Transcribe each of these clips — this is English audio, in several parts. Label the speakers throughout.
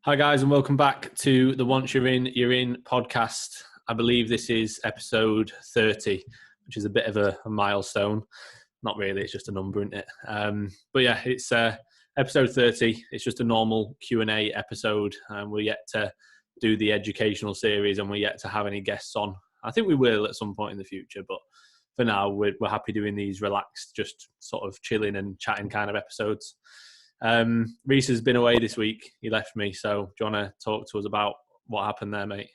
Speaker 1: Hi guys, and welcome back to the Once You're In podcast. I believe this is episode 30, which is a bit of a milestone. Not really, it's just a number, isn't it? But yeah, it's episode 30. It's just a normal Q&A episode, and we're yet to do the educational series, and we're yet to have any guests on. I think we will at some point in the future, but for now, we're happy doing these relaxed, just sort of chilling and chatting kind of episodes. Reece has been away this week. He left me. So do you want to talk to us about what happened there, mate?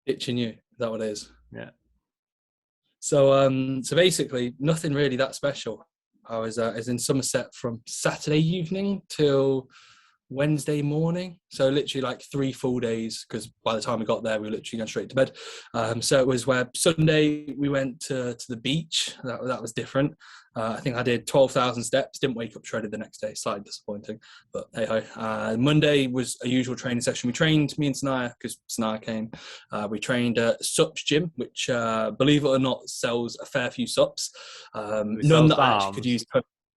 Speaker 2: Itching you, is that what it is?
Speaker 1: Yeah.
Speaker 2: So basically, nothing really that special. I was in Somerset from Saturday evening till Wednesday morning. So literally like 3 full days, because by the time we got there, we were literally going straight to bed. So it was where Sunday we went to the beach. That was different. I think I did 12,000 steps. Didn't wake up shredded the next day. Slightly disappointing, but hey ho. Monday was a usual training session. We trained, me and Sanaya, because Sanaya came. We trained at Sup's gym, which believe it or not sells a fair few Sups. None that I actually could use.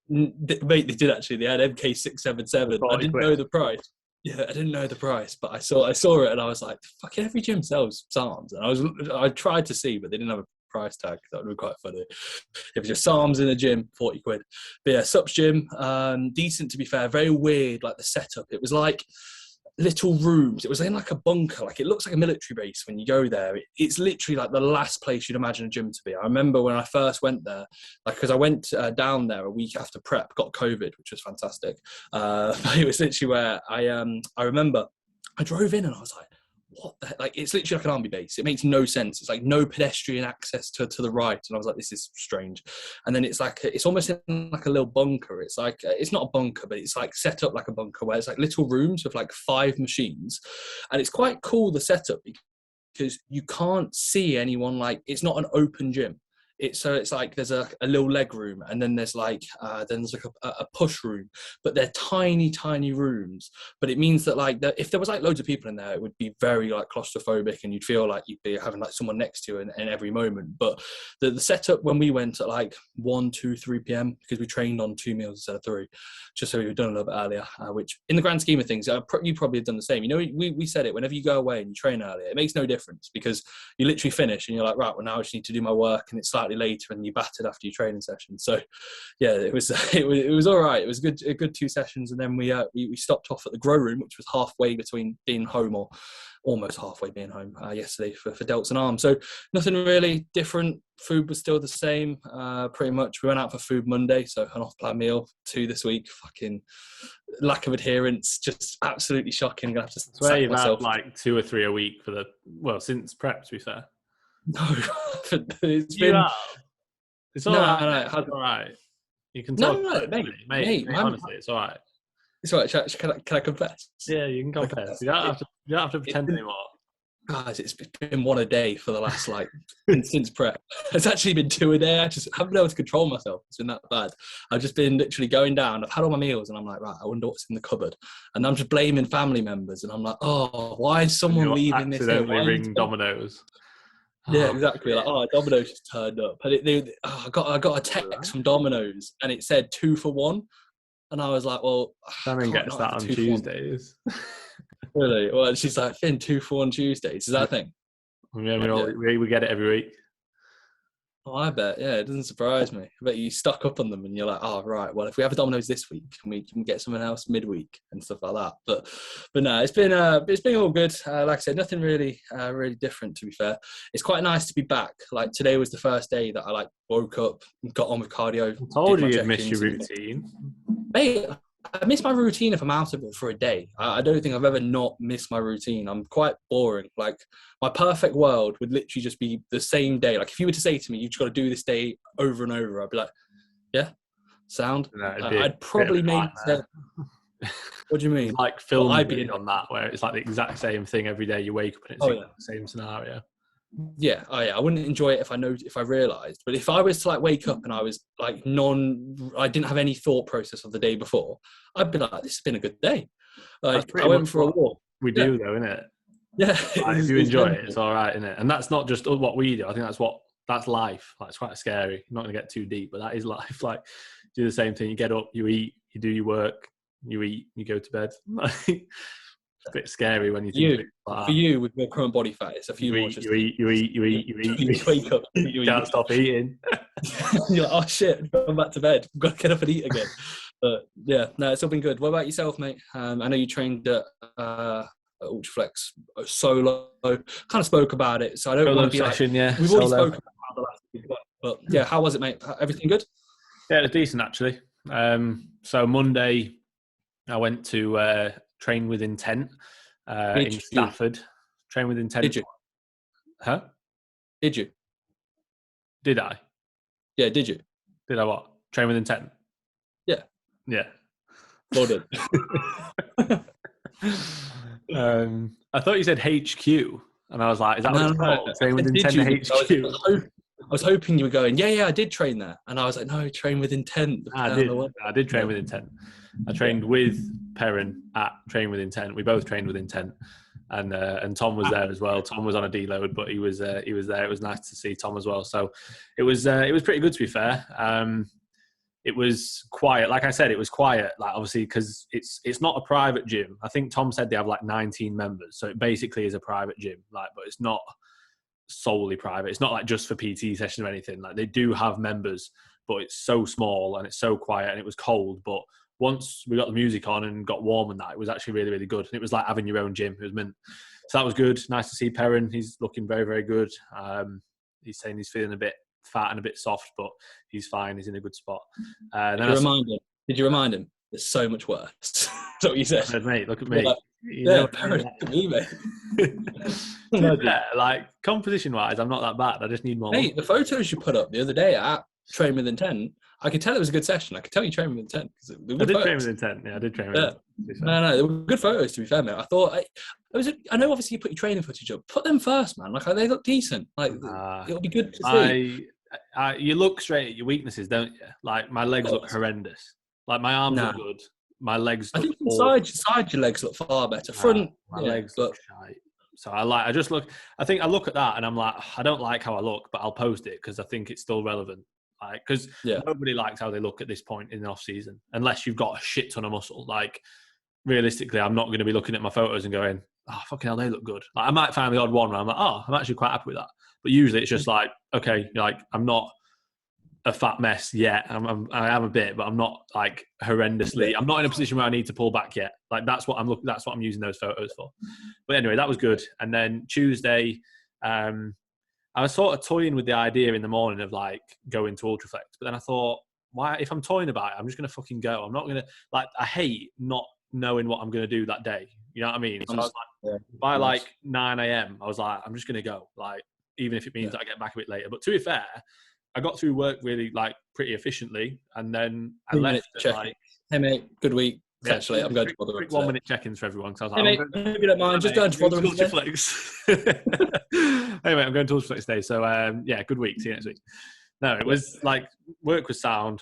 Speaker 2: Mate, they did actually. They had MK677. I didn't know the price. Yeah, I didn't know the price, but I saw it and I was like, "Fucking every gym sells SARMs." And I tried to see, but they didn't have a price tag. That would be quite funny. If it's just SARMs in a gym, 40 quid. But yeah, Sup's gym, decent to be fair. Very weird, like the setup. It was like little rooms. It was in like a bunker. Like it looks like a military base when you go there. It's literally like the last place you'd imagine a gym to be. I remember when I first went there, like because I went down there a week after prep, got COVID, which was fantastic. But it was literally where I remember I drove in and I was like, what the heck? Like it's literally like an army base. It makes no sense. It's like no pedestrian access to the right. And I was like, this is strange. And then it's like, it's almost in like a little bunker. It's like, it's not a bunker, but it's like set up like a bunker where it's like little rooms with like 5 machines. And it's quite cool, the setup, because you can't see anyone. Like it's not an open gym. It's like there's a little leg room, and then there's like a push room, but they're tiny rooms. But it means that like if there was like loads of people in there, it would be very like claustrophobic, and you'd feel like you'd be having like someone next to you in every moment. But the setup when we went at like 1, 2, 3 p.m. because we trained on 2 meals instead of 3, just so we were done a little bit earlier. Which in the grand scheme of things, you probably have done the same. You know, we said it, whenever you go away and you train earlier, it makes no difference because you literally finish and you're like, right, well now I just need to do my work, and it's slightly later and you battered after your training session. So yeah, it was all right. It was a good 2 sessions, and then we stopped off at the grow room, which was halfway between being home, or almost halfway being home, yesterday for delts and arms. So nothing really different. Food was still the same, pretty much. We went out for food Monday, so an off-plan meal. 2 this week. Fucking lack of adherence, just absolutely shocking. I'm gonna have to
Speaker 1: swear
Speaker 2: sack myself.
Speaker 1: Had like 2 or 3 a week for since prep, to be fair.
Speaker 2: No, it's been.
Speaker 1: It's all right. It's all right. You can talk.
Speaker 2: No, mate,
Speaker 1: honestly, it's all right.
Speaker 2: It's all right. Can I confess?
Speaker 1: Yeah, you can confess. You don't have to pretend anymore.
Speaker 2: Guys, it's been 1 a day for the last since prep. It's actually been 2 a day. I just haven't been able to control myself. It's been that bad. I've just been literally going down. I've had all my meals and I'm like, right, I wonder what's in the cupboard. And I'm just blaming family members. And I'm like, oh, why is someone leaving this here?
Speaker 1: Accidentally ring Domino's.
Speaker 2: Yeah, exactly. Like, Domino's just turned up. And I got a text from Domino's and it said 2 for 1. And I was like, well,
Speaker 1: Simon gets that on Tuesdays.
Speaker 2: Really? Well, she's like, Finn, 2 for 1 Tuesdays. Is that a thing?
Speaker 1: Yeah, we get it every week.
Speaker 2: Oh, I bet. Yeah, it doesn't surprise me. I bet you stock up on them and you're like, oh, right, well, if we have a Domino's this week, we can get someone else midweek and stuff like that. But no, it's been all good. Like I said, nothing really different, to be fair. It's quite nice to be back. Like today was the first day that I woke up and got on with cardio.
Speaker 1: I told you you'd miss your routine.
Speaker 2: Mate, I miss my routine if I'm out of it for a day. I don't think I've ever not missed my routine. I'm quite boring. Like my perfect world would literally just be the same day. Like if you were to say to me, you've got to do this day over and over, I'd be like, yeah, sound.
Speaker 1: No,
Speaker 2: I'd probably make that. What do you mean?
Speaker 1: It's like filming on that, where it's like the exact same thing every day. You wake up and it's the same scenario.
Speaker 2: Yeah, I wouldn't enjoy it if I realised. But if I was to wake up and I was I didn't have any thought process of the day before, I'd be like, this has been a good day. I went for a walk.
Speaker 1: We do though, innit?
Speaker 2: Yeah.
Speaker 1: If you enjoy it, it's all right, innit? And that's not just what we do. I think that's life. It's quite scary. I'm not going to get too deep, but that is life. Like, do the same thing. You get up, you eat, you do your work, you eat, you go to bed. It's a bit scary when you think of it like
Speaker 2: For
Speaker 1: that.
Speaker 2: you, with your current body fat, it's a few
Speaker 1: You
Speaker 2: more.
Speaker 1: eat, you eat, you eat, you eat, you eat.
Speaker 2: You just wake up, you
Speaker 1: Can't
Speaker 2: eat.
Speaker 1: stop eating.
Speaker 2: You're like, oh shit, I'm back to bed. I've got to get up and eat again. But yeah, no, it's all been good. What about yourself, mate? I know you trained at Ultraflex solo. Kind of spoke about it, so I don't want to be
Speaker 1: session,
Speaker 2: like, we've already spoken about the last week, but yeah, how was it, mate? Everything good?
Speaker 1: Yeah, it was decent actually. So Monday, I went to train with intent in Stafford. Train with intent.
Speaker 2: Did you?
Speaker 1: Huh?
Speaker 2: Did you?
Speaker 1: Did I?
Speaker 2: Yeah, did you?
Speaker 1: Did I what? Train with intent?
Speaker 2: Yeah.
Speaker 1: Yeah.
Speaker 2: Well done.
Speaker 1: I thought you said HQ, and I was like, "Is that what it's called? Train with
Speaker 2: Did
Speaker 1: intent
Speaker 2: you?
Speaker 1: HQ."
Speaker 2: I was hoping you were going, yeah, I did train there. And I was like, no, train with intent.
Speaker 1: I did train with intent. I trained with Pearson at Train with Intent. We both trained with intent. And Tom was there as well. Tom was on a deload, but he was there. It was nice to see Tom as well. So it was pretty good, to be fair. It was quiet. Like I said, it was quiet. Like obviously, because it's not a private gym. I think Tom said they have like 19 members, so it basically is a private gym. Like, but it's not solely private. It's not like just for PT sessions or anything. Like they do have members, but it's so small and it's so quiet and it was cold. But once we got the music on and got warm and that, it was actually really, really good. And it was like having your own gym. It was mint. So that was good. Nice to see Pearson. He's looking very, very good. He's saying he's feeling a bit fat and a bit soft, but he's fine. He's in a good spot.
Speaker 2: Did you remind him? There's so much worse. That's what you said.
Speaker 1: Mate, look at me.
Speaker 2: Pearson, look at me, mate.
Speaker 1: Like composition-wise, I'm not that bad. I just need more.
Speaker 2: Hey, the photos you put up the other day at Train with Intent, I could tell it was a good session. I could tell you trained with intent.
Speaker 1: I did train with intent. Yeah, I did train with intent.
Speaker 2: No, they were good photos, to be fair, mate. I thought, I know obviously you put your training footage up. Put them first, man. Like, they look decent. Like, it'll be good to see.
Speaker 1: You look straight at your weaknesses, don't you? Like, my legs look horrendous. Like, my arms look good. My legs look
Speaker 2: side your legs look far better. Front,
Speaker 1: my legs look shite. So I think I look at that and I'm like, I don't like how I look, but I'll post it because I think it's still relevant. Like, because nobody likes how they look at this point in the off season, unless you've got a shit ton of muscle. Like, realistically, I'm not going to be looking at my photos and going, oh, fucking hell, they look good. Like, I might find the odd one where I'm like, oh, I'm actually quite happy with that. But usually it's just like, okay, like, I'm not a fat mess yet. I am a bit, but I'm not like horrendously. I'm not in a position where I need to pull back yet. Like, that's what I'm using those photos for. But anyway, that was good. And then Tuesday, I was sort of toying with the idea in the morning of like going to Ultraflex, but then I thought, why? If I'm toying about it, I'm just going to fucking go. I'm not going to, like, I hate not knowing what I'm going to do that day. You know what I mean? So I was like, by like 9 a.m, I was like, I'm just going to go. Like, even if it means that I get back a bit later. But to be fair, I got through work really like pretty efficiently, and then I left at like,
Speaker 2: hey mate, good week. Actually, I'm going to Rotherham.
Speaker 1: 1 minute check-ins for everyone. So I was
Speaker 2: like, hey mate, if you don't mind, just going to Rotherham.
Speaker 1: Anyway, I'm going to Ultraflex today. So yeah, good week. See you next week. No, it was like work was sound,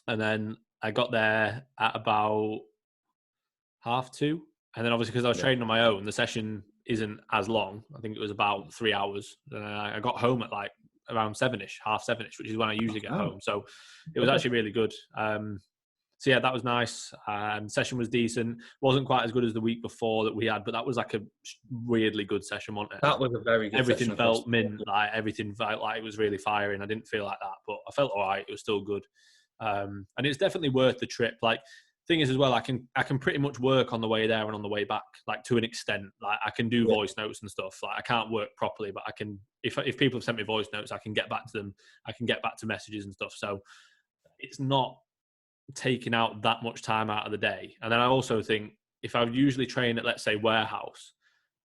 Speaker 1: and then I got there at about 2:30, and then obviously because I was training on my own, the session isn't as long. I think it was about 3 hours. And I got home at like around 7ish, 7:30, which is when I usually get home. So it was actually really good. So yeah, that was nice. Session was decent. Wasn't quite as good as the week before that we had, but that was like a weirdly good session, wasn't it?
Speaker 2: That was a very good
Speaker 1: everything felt mint, like everything felt like it was really firing. I didn't feel like that, but I felt all right. It was still good. And it's definitely worth the trip. Like, thing is as well, I can pretty much work on the way there and on the way back, like to an extent. Like, I can do voice notes and stuff. Like, I can't work properly, but I can, if people have sent me voice notes, I can get back to them. I can get back to messages and stuff. So it's not taking out that much time out of the day. And then I also think if I would usually train at, let's say, warehouse,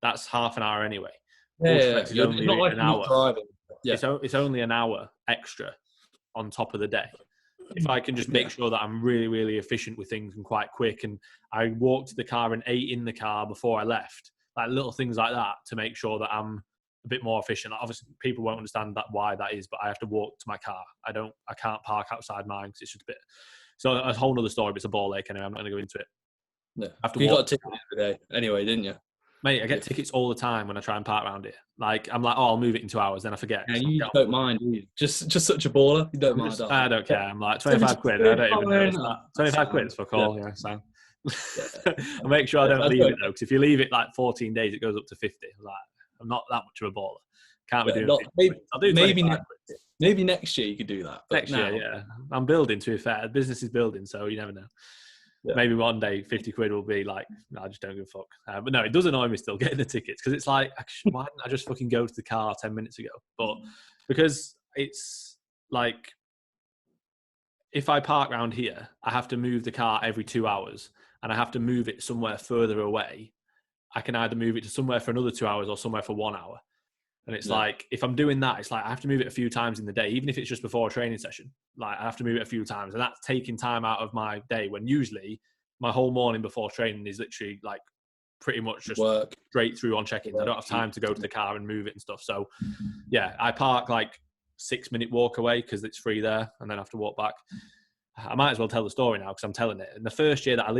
Speaker 1: that's half an hour anyway.
Speaker 2: It's only not like an hour.
Speaker 1: It's only an hour extra on top of the day. If I can just make sure that I'm really, really efficient with things and quite quick, and I walked to the car and ate in the car before I left, like little things like that to make sure that I'm a bit more efficient. Obviously, people won't understand why that is, but I have to walk to my car. I can't park outside mine because it's just a bit. So a whole other story, but it's a ball ache anyway. I'm not going to go into it.
Speaker 2: Yeah. You got a ticket the other day anyway, didn't you?
Speaker 1: Mate, I get tickets all the time when I try and park around here. Like, I'm like, oh, I'll move it in 2 hours, then I forget.
Speaker 2: Yeah, you don't mind, do you? Just such a baller. You don't mind.
Speaker 1: I don't care. I'm like, 25 quid. I don't even notice that. 25 quid for a call. Yeah, so I make sure I don't leave it though, because if you leave it like 14 days, it goes up to 50. Like, I'm not that much of a baller. Can't be doing 50 quid. I'll do 25 quid.
Speaker 2: Maybe next year you could do that.
Speaker 1: Next year, yeah. I'm building, to be fair. The business is building, so you never know. Yeah. Maybe one day 50 quid will be like, no, I just don't give a fuck. But no, it does annoy me still getting the tickets, because it's like, why didn't I just fucking go to the car 10 minutes ago? But because it's like, if I park around here, I have to move the car every 2 hours, and I have to move it somewhere further away. I can either move it to somewhere for another 2 hours or somewhere for 1 hour. And it's like, if I'm doing that, it's like I have to move it a few times in the day, even if it's just before a training session. Like, I have to move it a few times, and that's taking time out of my day, when usually my whole morning before training is literally like pretty much just work straight through on check-ins. I don't have time to go to the car and move it and stuff. So yeah, I park like 6-minute walk away because it's free there, and then I have to walk back. I might as well tell the story now, because I'm telling it. In the first year that I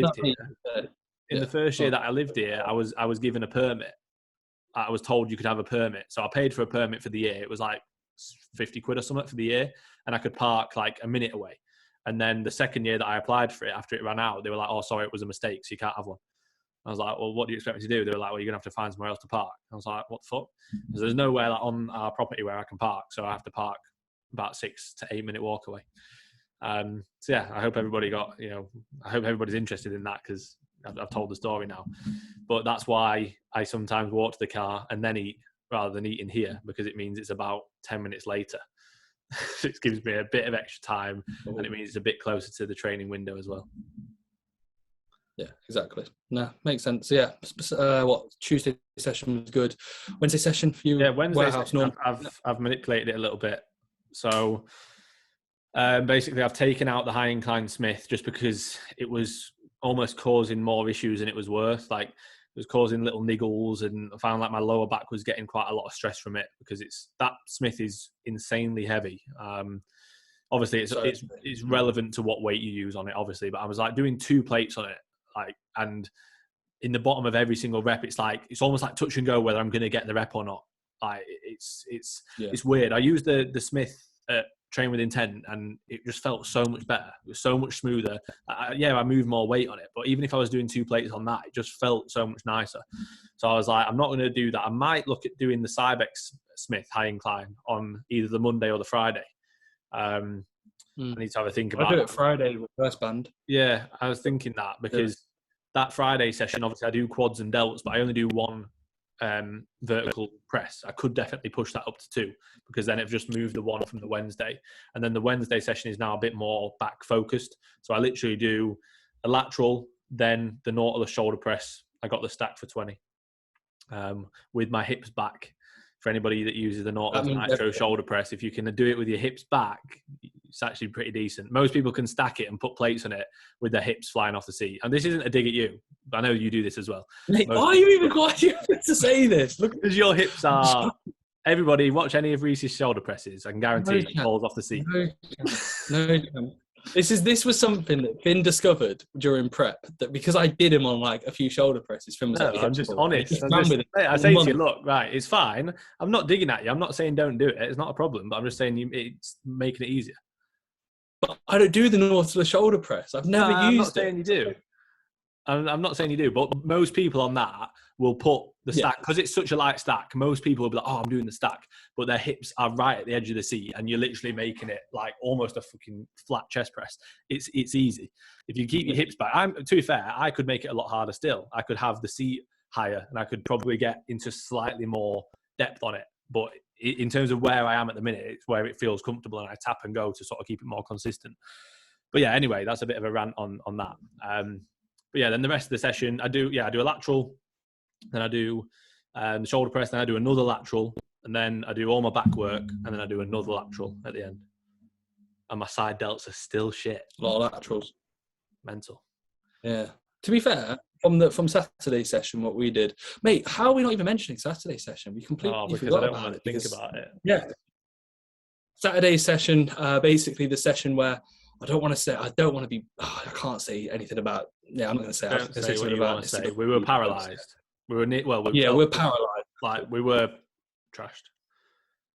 Speaker 1: lived here, I was given a permit. I was told you could have a permit. So I paid for a permit for the year. It was like 50 quid or something for the year. And I could park like a minute away. And then the second year that I applied for it, after it ran out, they were like, oh, sorry, it was a mistake, so you can't have one. I was like, well, what do you expect me to do? They were like, well, you're going to have to find somewhere else to park. I was like, what the fuck? Because there's nowhere like on our property where I can park. So I have to park about 6 to 8 minute walk away. So yeah, I hope everybody I hope everybody's interested in that, because I've told the story now. But that's why I sometimes walk to the car and then eat, rather than eating here, because it means it's about 10 minutes later. It gives me a bit of extra time, and it means it's a bit closer to the training window as well.
Speaker 2: Yeah, exactly. No, makes sense. Yeah. Tuesday session was good. Wednesday session for you?
Speaker 1: Yeah, Wednesday session, I've manipulated it a little bit. So basically, I've taken out the high incline Smith just because it was almost causing more issues than it was worth. Like, it was causing little niggles, and I found like my lower back was getting quite a lot of stress from it, because that Smith is insanely heavy. Obviously it's relevant to what weight you use on it, obviously, but I was like doing 2 plates on it, like, and in the bottom of every single rep, it's almost like touch and go whether I'm going to get the rep or not. Like, it's weird. I used the Smith Train with Intent, and it just felt so much better. It was so much smoother. I moved more weight on it, but even if I was doing 2 plates on that, it just felt so much nicer. So I was like, I'm not going to do that. I might look at doing the Cybex Smith high incline on either the Monday or the Friday. I need to have a think about it.
Speaker 2: I do it Friday with first band.
Speaker 1: Yeah, I was thinking that, because that Friday session, obviously I do quads and delts, but I only do 1 vertical press. I could definitely push that up to 2, because then I've just moved the 1 from the Wednesday, and then the Wednesday session is now a bit more back focused. So I literally do a lateral, then the Nautilus shoulder press. I got the stack for 20 with my hips back. For anybody that uses the Nautilus Nitro shoulder press, if you can do it with your hips back, it's actually pretty decent. Most people can stack it and put plates on it with their hips flying off the seat. And this isn't a dig at you, but I know you do this as well.
Speaker 2: Mate, why are you even quite to say this? Look,
Speaker 1: because your hips are... Everybody, watch any of Reece's shoulder presses. I can guarantee it falls off the seat.
Speaker 2: No. This was something that Finn discovered during prep, that because I did him on like a few shoulder presses. Finn was
Speaker 1: I'm just honest. I say to you, look, right, it's fine. I'm not digging at you. I'm not saying don't do it. It's not a problem. But I'm just saying it's making it easier.
Speaker 2: But I don't do the Nautilus shoulder press. I've never used it. I'm not
Speaker 1: saying you do. I'm not saying you do, but most people on that will put the stack, because it's such a light stack. Most people will be like, oh, I'm doing the stack, but their hips are right at the edge of the seat, and you're literally making it like almost a fucking flat chest press. It's easy. If you keep your hips back, to be fair, I could make it a lot harder still. I could have the seat higher, and I could probably get into slightly more depth on it. But in terms of where I am at the minute, it's where it feels comfortable, and I tap and go to sort of keep it more consistent. But yeah, anyway, that's a bit of a rant on that. But yeah, then the rest of the session, I do a lateral, then I do the shoulder press, then I do another lateral, and then I do all my back work, and then I do another lateral at the end. And my side delts are still shit.
Speaker 2: A lot of laterals.
Speaker 1: Mental.
Speaker 2: Yeah. To be fair, from Saturday session, what we did, mate, how are we not even mentioning Saturday session? We completely forgot about it.
Speaker 1: Think about it.
Speaker 2: Yeah. Saturday session, basically the session where I don't want to be. I can't say anything about. Yeah, I'm not going to say.
Speaker 1: Don't say what you want to say. We were paralysed. We're
Speaker 2: paralysed.
Speaker 1: Like we were trashed.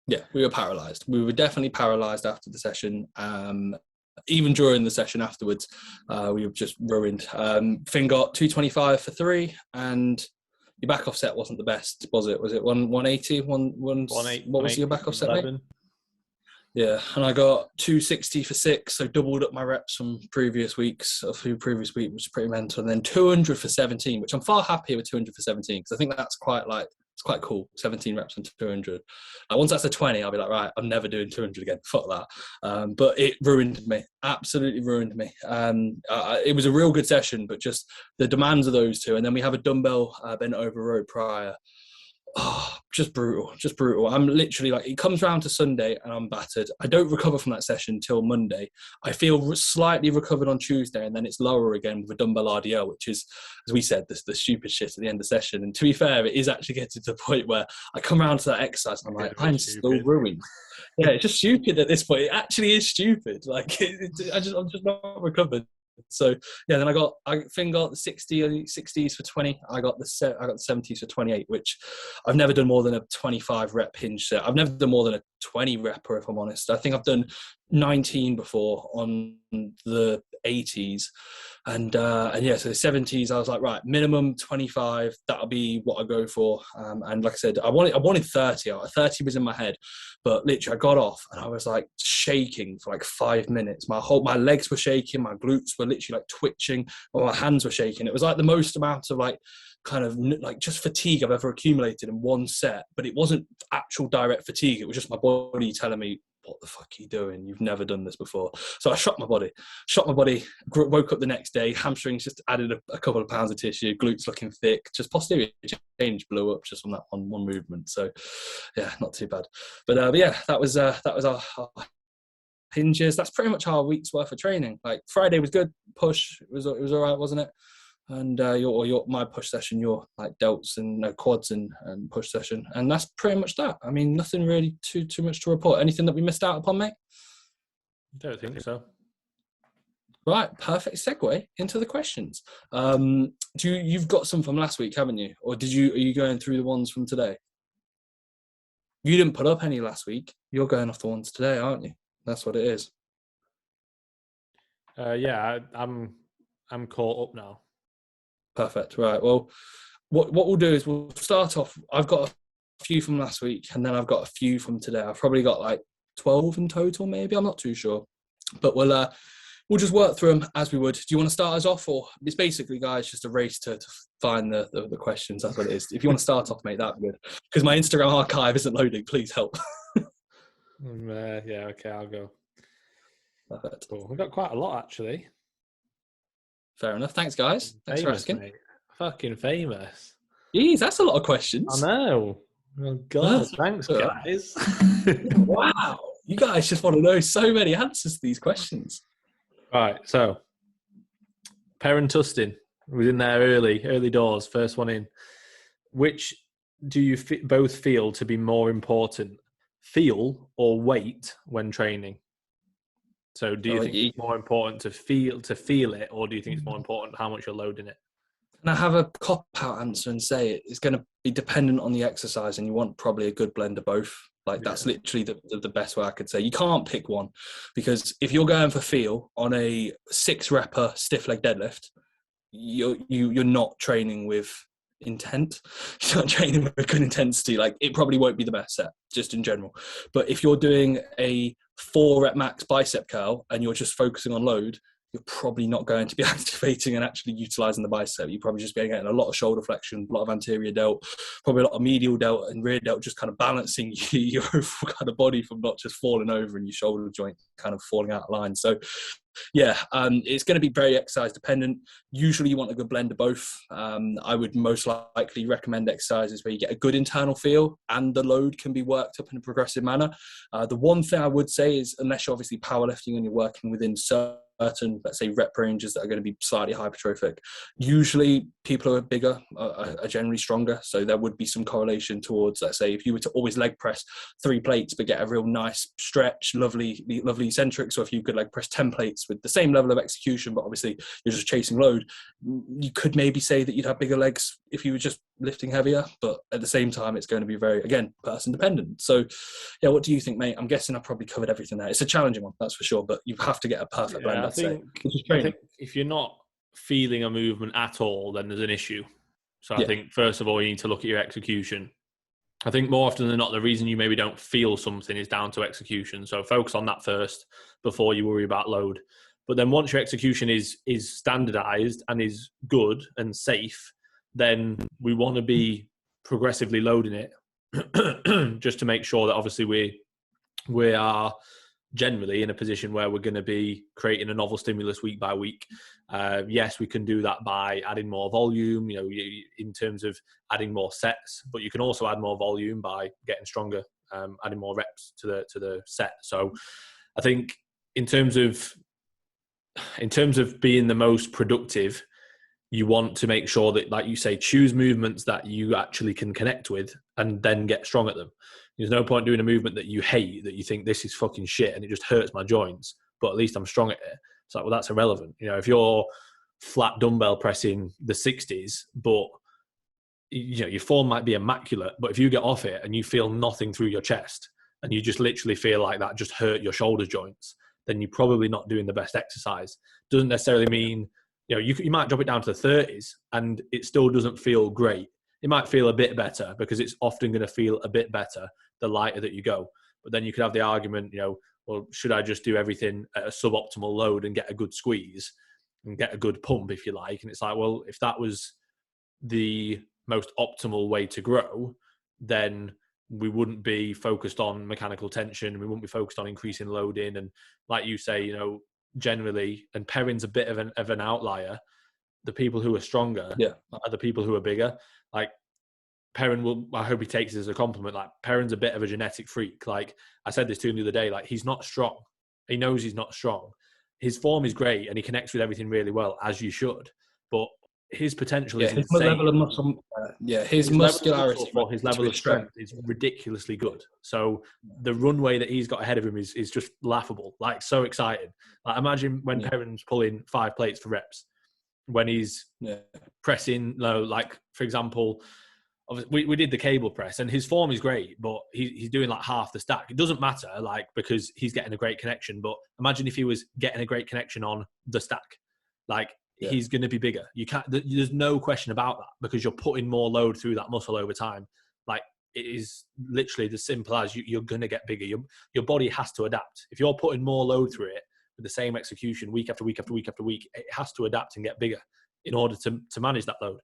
Speaker 2: Yeah, we were paralysed. We were definitely paralysed after the session. even during the session afterwards, we were just ruined. Finn got 225 for 3, and your back offset wasn't the best, was it? Was it 180? What was your back offset, mate? Yeah, and I got 260 for 6, so doubled up my reps from previous weeks. A few previous weeks, which was pretty mental. And then 200 for 17, which I'm far happier with 200 for 17, because I think that's it's quite cool. 17 reps on 200. Once that's a 20, I'll be like, right, I'm never doing 200 again. Fuck that. But it ruined me. Absolutely ruined me. It was a real good session, but just the demands of those two. And then we have a dumbbell bent over row prior. Oh, just brutal. I'm literally like, it comes round to Sunday and I'm battered. I don't recover from that session till Monday. I feel slightly recovered on Tuesday, and then it's lower again with a dumbbell RDL, which is, as we said, the stupid shit at the end of the session. And to be fair, it is actually getting to the point where I come around to that exercise and I'm like, I'm still ruined. Yeah, it's just stupid at this point. It actually is stupid. Like, I'm just not recovered. So yeah, then Finn got the 60s for 20. I got the 70s for 28, which I've never done more than a 25 rep hinge set. I've never done more than a 20 repper, if I'm honest. I think I've done 19 before on the 80s, and yeah, so the 70s I was like, right, minimum 25, that'll be what I go for. And like I said, I wanted 30. 30 was in my head, but literally I got off and I was like shaking for like 5 minutes. My legs were shaking, my glutes were literally like twitching, or my hands were shaking. It was like the most amount of like kind of like just fatigue I've ever accumulated in one set, but it wasn't actual direct fatigue. It was just my body telling me, what the fuck are you doing? You've never done this before. So I shot my body, woke up the next day, hamstrings just added a couple of pounds of tissue, glutes looking thick, just posterior change blew up just from that one movement. So yeah, not too bad. But yeah, that was our hinges. That's pretty much our week's worth of training. Like Friday was good, push, it was all right, wasn't it? And my push session, your like delts and quads and push session, and that's pretty much that. I mean, nothing really too much to report. Anything that we missed out upon, mate?
Speaker 1: I don't think so.
Speaker 2: Right, perfect segue into the questions. You've got some from last week, haven't you? Or are you going through the ones from today? You didn't put up any last week. You're going off the ones today, aren't you? That's what it is.
Speaker 1: Yeah, I'm caught up now.
Speaker 2: Perfect. Right. Well, what we'll do is we'll start off. I've got a few from last week, and then I've got a few from today. I've probably got like 12 in total, maybe. I'm not too sure, but we'll just work through them as we would. Do you want to start us off, or it's basically, guys, just a race to find the questions? That's what it is. If you want to start off, mate, that'd be good. Because my Instagram archive isn't loading. Please help.
Speaker 1: Yeah. Okay, I'll go.
Speaker 2: Perfect.
Speaker 1: Cool. We've got quite a lot actually.
Speaker 2: Fair enough. Thanks, guys. Thanks for asking.
Speaker 1: Mate. Fucking famous.
Speaker 2: Jeez, that's a lot of questions.
Speaker 1: I know. Oh, God, thanks, guys.
Speaker 2: Wow. You guys just want to know so many answers to these questions.
Speaker 1: Right, so Pearson Tustin was in there early doors, first one in. Which do you both feel to be more important, feel or weight when training? So do you think it's more important to feel it, or do you think it's more important how much you're loading it?
Speaker 2: And I have a cop-out answer and say it's going to be dependent on the exercise, and you want probably a good blend of both. Like that's literally the best way I could say. You can't pick one, because if you're going for feel on a 6-repper stiff leg deadlift, you're not training with intent. You're not training with good intensity. Like it probably won't be the best set, just in general. But if you're doing a 4-rep max bicep curl and you're just focusing on load, you're probably not going to be activating and actually utilizing the bicep. You're probably just getting a lot of shoulder flexion, a lot of anterior delt, probably a lot of medial delt and rear delt, just kind of balancing your overall kind of body from not just falling over and your shoulder joint kind of falling out of line. So yeah, it's going to be very exercise dependent. Usually you want a good blend of both. I would most likely recommend exercises where you get a good internal feel and the load can be worked up in a progressive manner. The one thing I would say is, unless you're obviously powerlifting and you're working within certain, let's say, rep ranges that are going to be slightly hypertrophic, usually people who are bigger are generally stronger. So there would be some correlation towards, let's say, if you were to always leg press 3 plates but get a real nice stretch, lovely eccentrics, or if you could leg press 10 plates with the same level of execution, but obviously you're just chasing load, you could maybe say that you'd have bigger legs if you were just lifting heavier, but at the same time, it's going to be very, again, person dependent. So, yeah, what do you think, mate? I'm guessing I've probably covered everything there. It's a challenging one, that's for sure, but you have to get a perfect blend, I'd say.
Speaker 1: I think if you're not feeling a movement at all, then there's an issue. So I think, first of all, you need to look at your execution. I think more often than not, the reason you maybe don't feel something is down to execution. So focus on that first before you worry about load. But then once your execution is standardized and is good and safe, then we want to be progressively loading it just to make sure that obviously we are generally in a position where we're going to be creating a novel stimulus week by week. Yes, we can do that by adding more volume, in terms of adding more sets, but you can also add more volume by getting stronger, adding more reps to the set. So I think in terms of being the most productive, you want to make sure that, like you say, choose movements that you actually can connect with and then get strong at them. There's no point doing a movement that you hate, that you think this is fucking shit and it just hurts my joints, but at least I'm strong at it. It's like, well, that's irrelevant. If you're flat dumbbell pressing the 60s, but your form might be immaculate, but if you get off it and you feel nothing through your chest and you just literally feel like that just hurt your shoulder joints, then you're probably not doing the best exercise. Doesn't necessarily mean, you might drop it down to the 30s and it still doesn't feel great. It might feel a bit better because it's often going to feel a bit better the lighter that you go. But then you could have the argument, well, should I just do everything at a suboptimal load and get a good squeeze and get a good pump, if you like? And it's like, well, if that was the most optimal way to grow, then we wouldn't be focused on mechanical tension. We wouldn't be focused on increasing loading. And like you say, generally, and Perrin's a bit of an outlier, the people who are stronger are the people who are bigger. Like Perrin I hope he takes it as a compliment. Like Perrin's a bit of a genetic freak. Like I said this to him the other day, like he's not strong. He knows he's not strong. His form is great and he connects with everything really well, as you should. But his potential is insane.
Speaker 2: Level of muscle, his muscularity,
Speaker 1: his level of strength is ridiculously good. So the runway that he's got ahead of him is just laughable. Like so exciting. Like imagine when Perrin's pulling 5 plates for reps, when he's pressing low. Like for example, we did the cable press and his form is great, but he's doing like half the stack. It doesn't matter, like because he's getting a great connection. But imagine if he was getting a great connection on the stack, like. He's going to be bigger. There's no question about that because you're putting more load through that muscle over time. Like it is literally as simple as you're going to get bigger. Your body has to adapt. If you're putting more load through it with the same execution week after week after week after week, it has to adapt and get bigger in order to manage that load.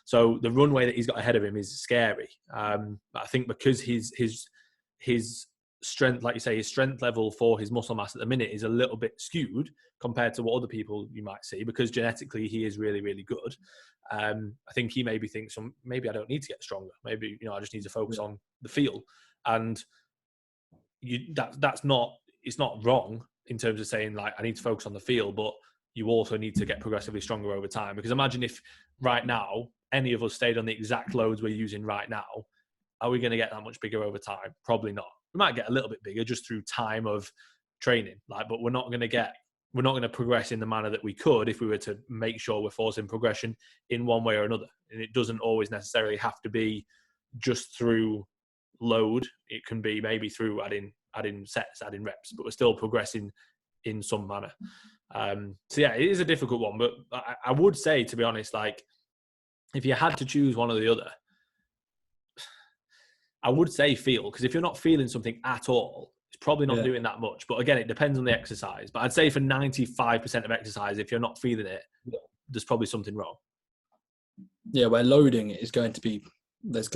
Speaker 1: So the runway that he's got ahead of him is scary. But I think because his strength, like you say, his strength level for his muscle mass at the minute is a little bit skewed compared to what other people you might see, because genetically he is really, really good. I think he maybe thinks, maybe I don't need to get stronger. Maybe, I just need to focus on the feel. And it's not wrong in terms of saying like, I need to focus on the feel, but you also need to get progressively stronger over time. Because imagine if right now, any of us stayed on the exact loads we're using right now, are we going to get that much bigger over time? Probably not. We might get a little bit bigger just through time of training, but we're not going to progress in the manner that we could if we were to make sure we're forcing progression in one way or another. And it doesn't always necessarily have to be just through load. It can be maybe through adding sets, adding reps, but we're still progressing in some manner. So yeah, it is a difficult one, but I would say, to be honest, like if you had to choose one or the other, I would say feel, because if you're not feeling something at all, it's probably not doing that much. But again, it depends on the exercise. But I'd say for 95% of exercise, if you're not feeling it, there's probably something wrong.
Speaker 2: Yeah, where loading is going to be, if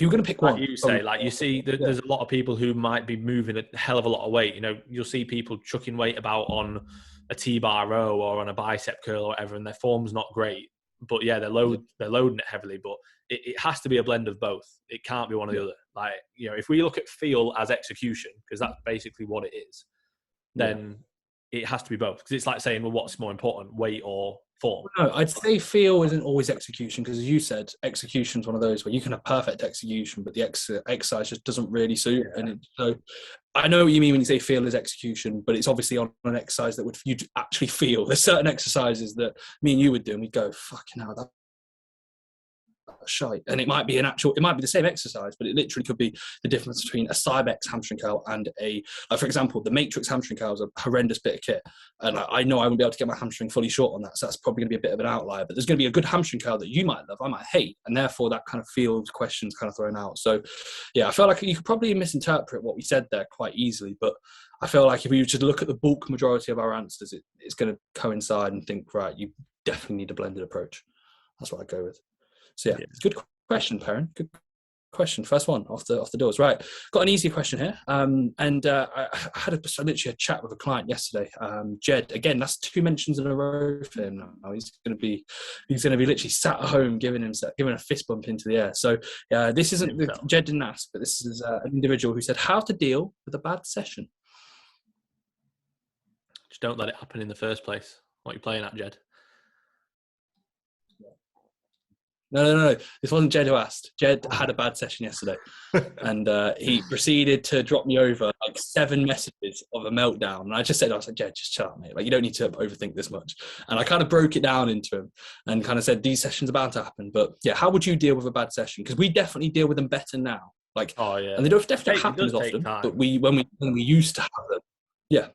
Speaker 2: you're going to pick one.
Speaker 1: Like you say, you see, there's a lot of people who might be moving a hell of a lot of weight. You'll see people chucking weight about on a T-bar row or on a bicep curl or whatever, and their form's not great. But yeah, they're loading it heavily, but it has to be a blend of both. It can't be one or the other. Like, if we look at feel as execution, because that's basically what it is, then it has to be both. Because it's like saying, well, what's more important, weight or form?
Speaker 2: No, I'd say feel isn't always execution, because as you said, execution is one of those where you can have perfect execution, but the exercise just doesn't really suit. And so I know what you mean when you say feel is execution, but it's obviously on an exercise that you'd actually feel. There's certain exercises that me and you would do, and we'd go, fucking hell, shite. And it might be the same exercise, but it literally could be the difference between a Cybex hamstring curl and for example, the Matrix hamstring curl is a horrendous bit of kit. And I know I won't be able to get my hamstring fully short on that. So that's probably going to be a bit of an outlier, but there's going to be a good hamstring curl that you might love, I might hate. And therefore that kind of field questions kind of thrown out. So yeah, I feel like you could probably misinterpret what we said there quite easily, but I feel like if we just look at the bulk majority of our answers, it's going to coincide and think, right, you definitely need a blended approach. That's what I go with. So yeah, it's a good question, Perrin. Good question. First one off the doors. Right, got an easier question here. I had literally a chat with a client yesterday. Jed, again, that's 2 mentions in a row for him now. He's going to be literally sat at home giving a fist bump into the air. So this isn't Jed didn't ask, but this is an individual who said how to deal with a bad session.
Speaker 1: Just don't let it happen in the first place. What are you playing at, Jed?
Speaker 2: No. This wasn't Jed who asked. Jed had a bad session yesterday. And he proceeded to drop me over like 7 messages of a meltdown. And I was like, Jed, just chill out, mate. Like, you don't need to overthink this much. And I kind of broke it down into him and kind of said, these sessions are bound to happen. But yeah, how would you deal with a bad session? Because we definitely deal with them better now. Like, oh yeah, and they don't definitely happen as often. Time. But when we used to have them, yeah.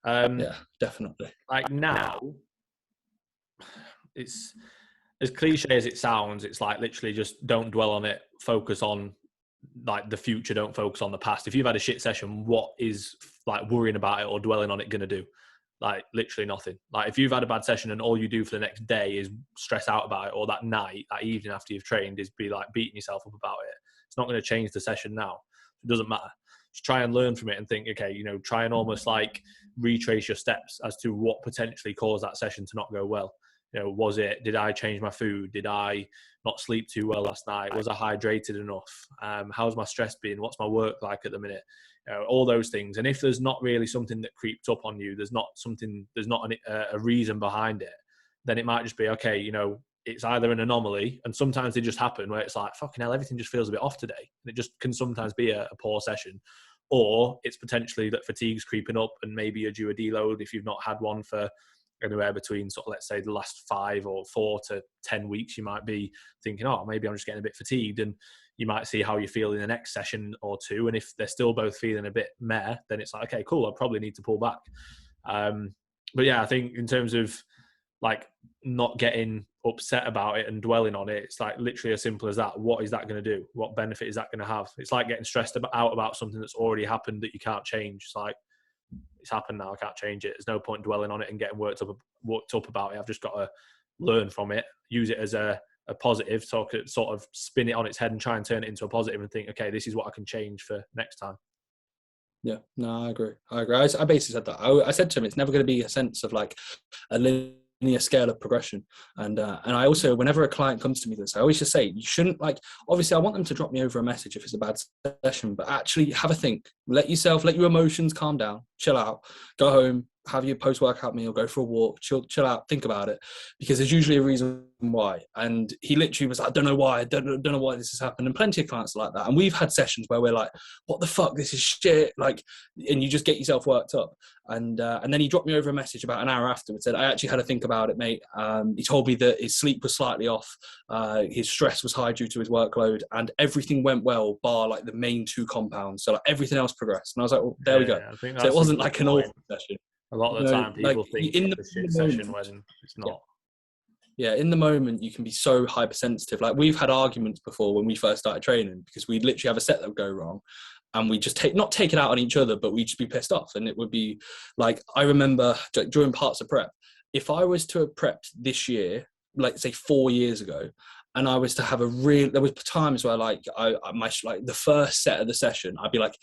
Speaker 2: Yeah, definitely.
Speaker 1: Like now, it's as cliche as it sounds. It's like literally just don't dwell on it. Focus on like the future. Don't focus on the past. If you've had a shit session, what is like worrying about it or dwelling on it going to do? Like literally nothing. Like if you've had a bad session and all you do for the next day is stress out about it, or that night, that evening after you've trained is be like beating yourself up about it, it's not going to change the session now. It doesn't matter. Just try and learn from it and think, okay, try and almost like retrace your steps as to what potentially caused that session to not go well. Did I change my food? Did I not sleep too well last night? Was I hydrated enough? How's my stress been? What's my work like at the minute? All those things. And if there's not really something that creeps up on you, there's not a reason behind it, then it might just be, okay, it's either an anomaly, and sometimes they just happen where it's like, fucking hell, everything just feels a bit off today. And it just can sometimes be a poor session. Or it's potentially that fatigue's creeping up and maybe you're due a deload if you've not had one for anywhere between sort of, let's say, the last 5 or 4 to 10 weeks. You might be thinking, oh, maybe I'm just getting a bit fatigued, and you might see how you feel in the next session or 2. And if they're still both feeling a bit meh, then it's like, okay, cool, I probably need to pull back. But yeah, I think in terms of like not getting upset about it and dwelling on it, it's like literally as simple as that. What is that going to do? What benefit is that going to have? It's like getting stressed out about something that's already happened that you can't change. It's like, it's happened now, I can't change it. There's no point dwelling on it and getting worked up about it. I've just got to learn from it, use it as a positive, so I could sort of spin it on its head and try and turn it into a positive and think, okay, this is what I can change for next time.
Speaker 2: Yeah, no, I agree. I basically said that. I said to him, it's never going to be a sense of like a linear scale of progression. And I also, whenever a client comes to me this, I always just say, you shouldn't like, obviously I want them to drop me over a message if it's a bad session, but actually have a think, let your emotions calm down, chill out, go home, have your post-workout meal, go for a walk, chill out, think about it, because there's usually a reason why. And he literally was like, I don't know why this has happened. And plenty of clients are like that. And we've had sessions where we're like, what the fuck, this is shit. Like, and you just get yourself worked up. And then he dropped me over a message about an hour afterwards, said, I actually had to think about it, mate. He told me that his sleep was slightly off. His stress was high due to his workload, and everything went well, bar like the main 2 compounds. So like everything else progressed. And I was like, well, there we go. So it wasn't like an awful session.
Speaker 1: A lot of the time people think it's a shit session when it's not.
Speaker 2: Yeah, in the moment you can be so hypersensitive. Like we've had arguments before when we first started training because we'd literally have a set that would go wrong and we just not take it out on each other, but we'd just be pissed off. And it would be like, I remember during parts of prep, if I was to have prepped this year, like say 4 years ago, and I was to have there was times where like the first set of the session, I'd be like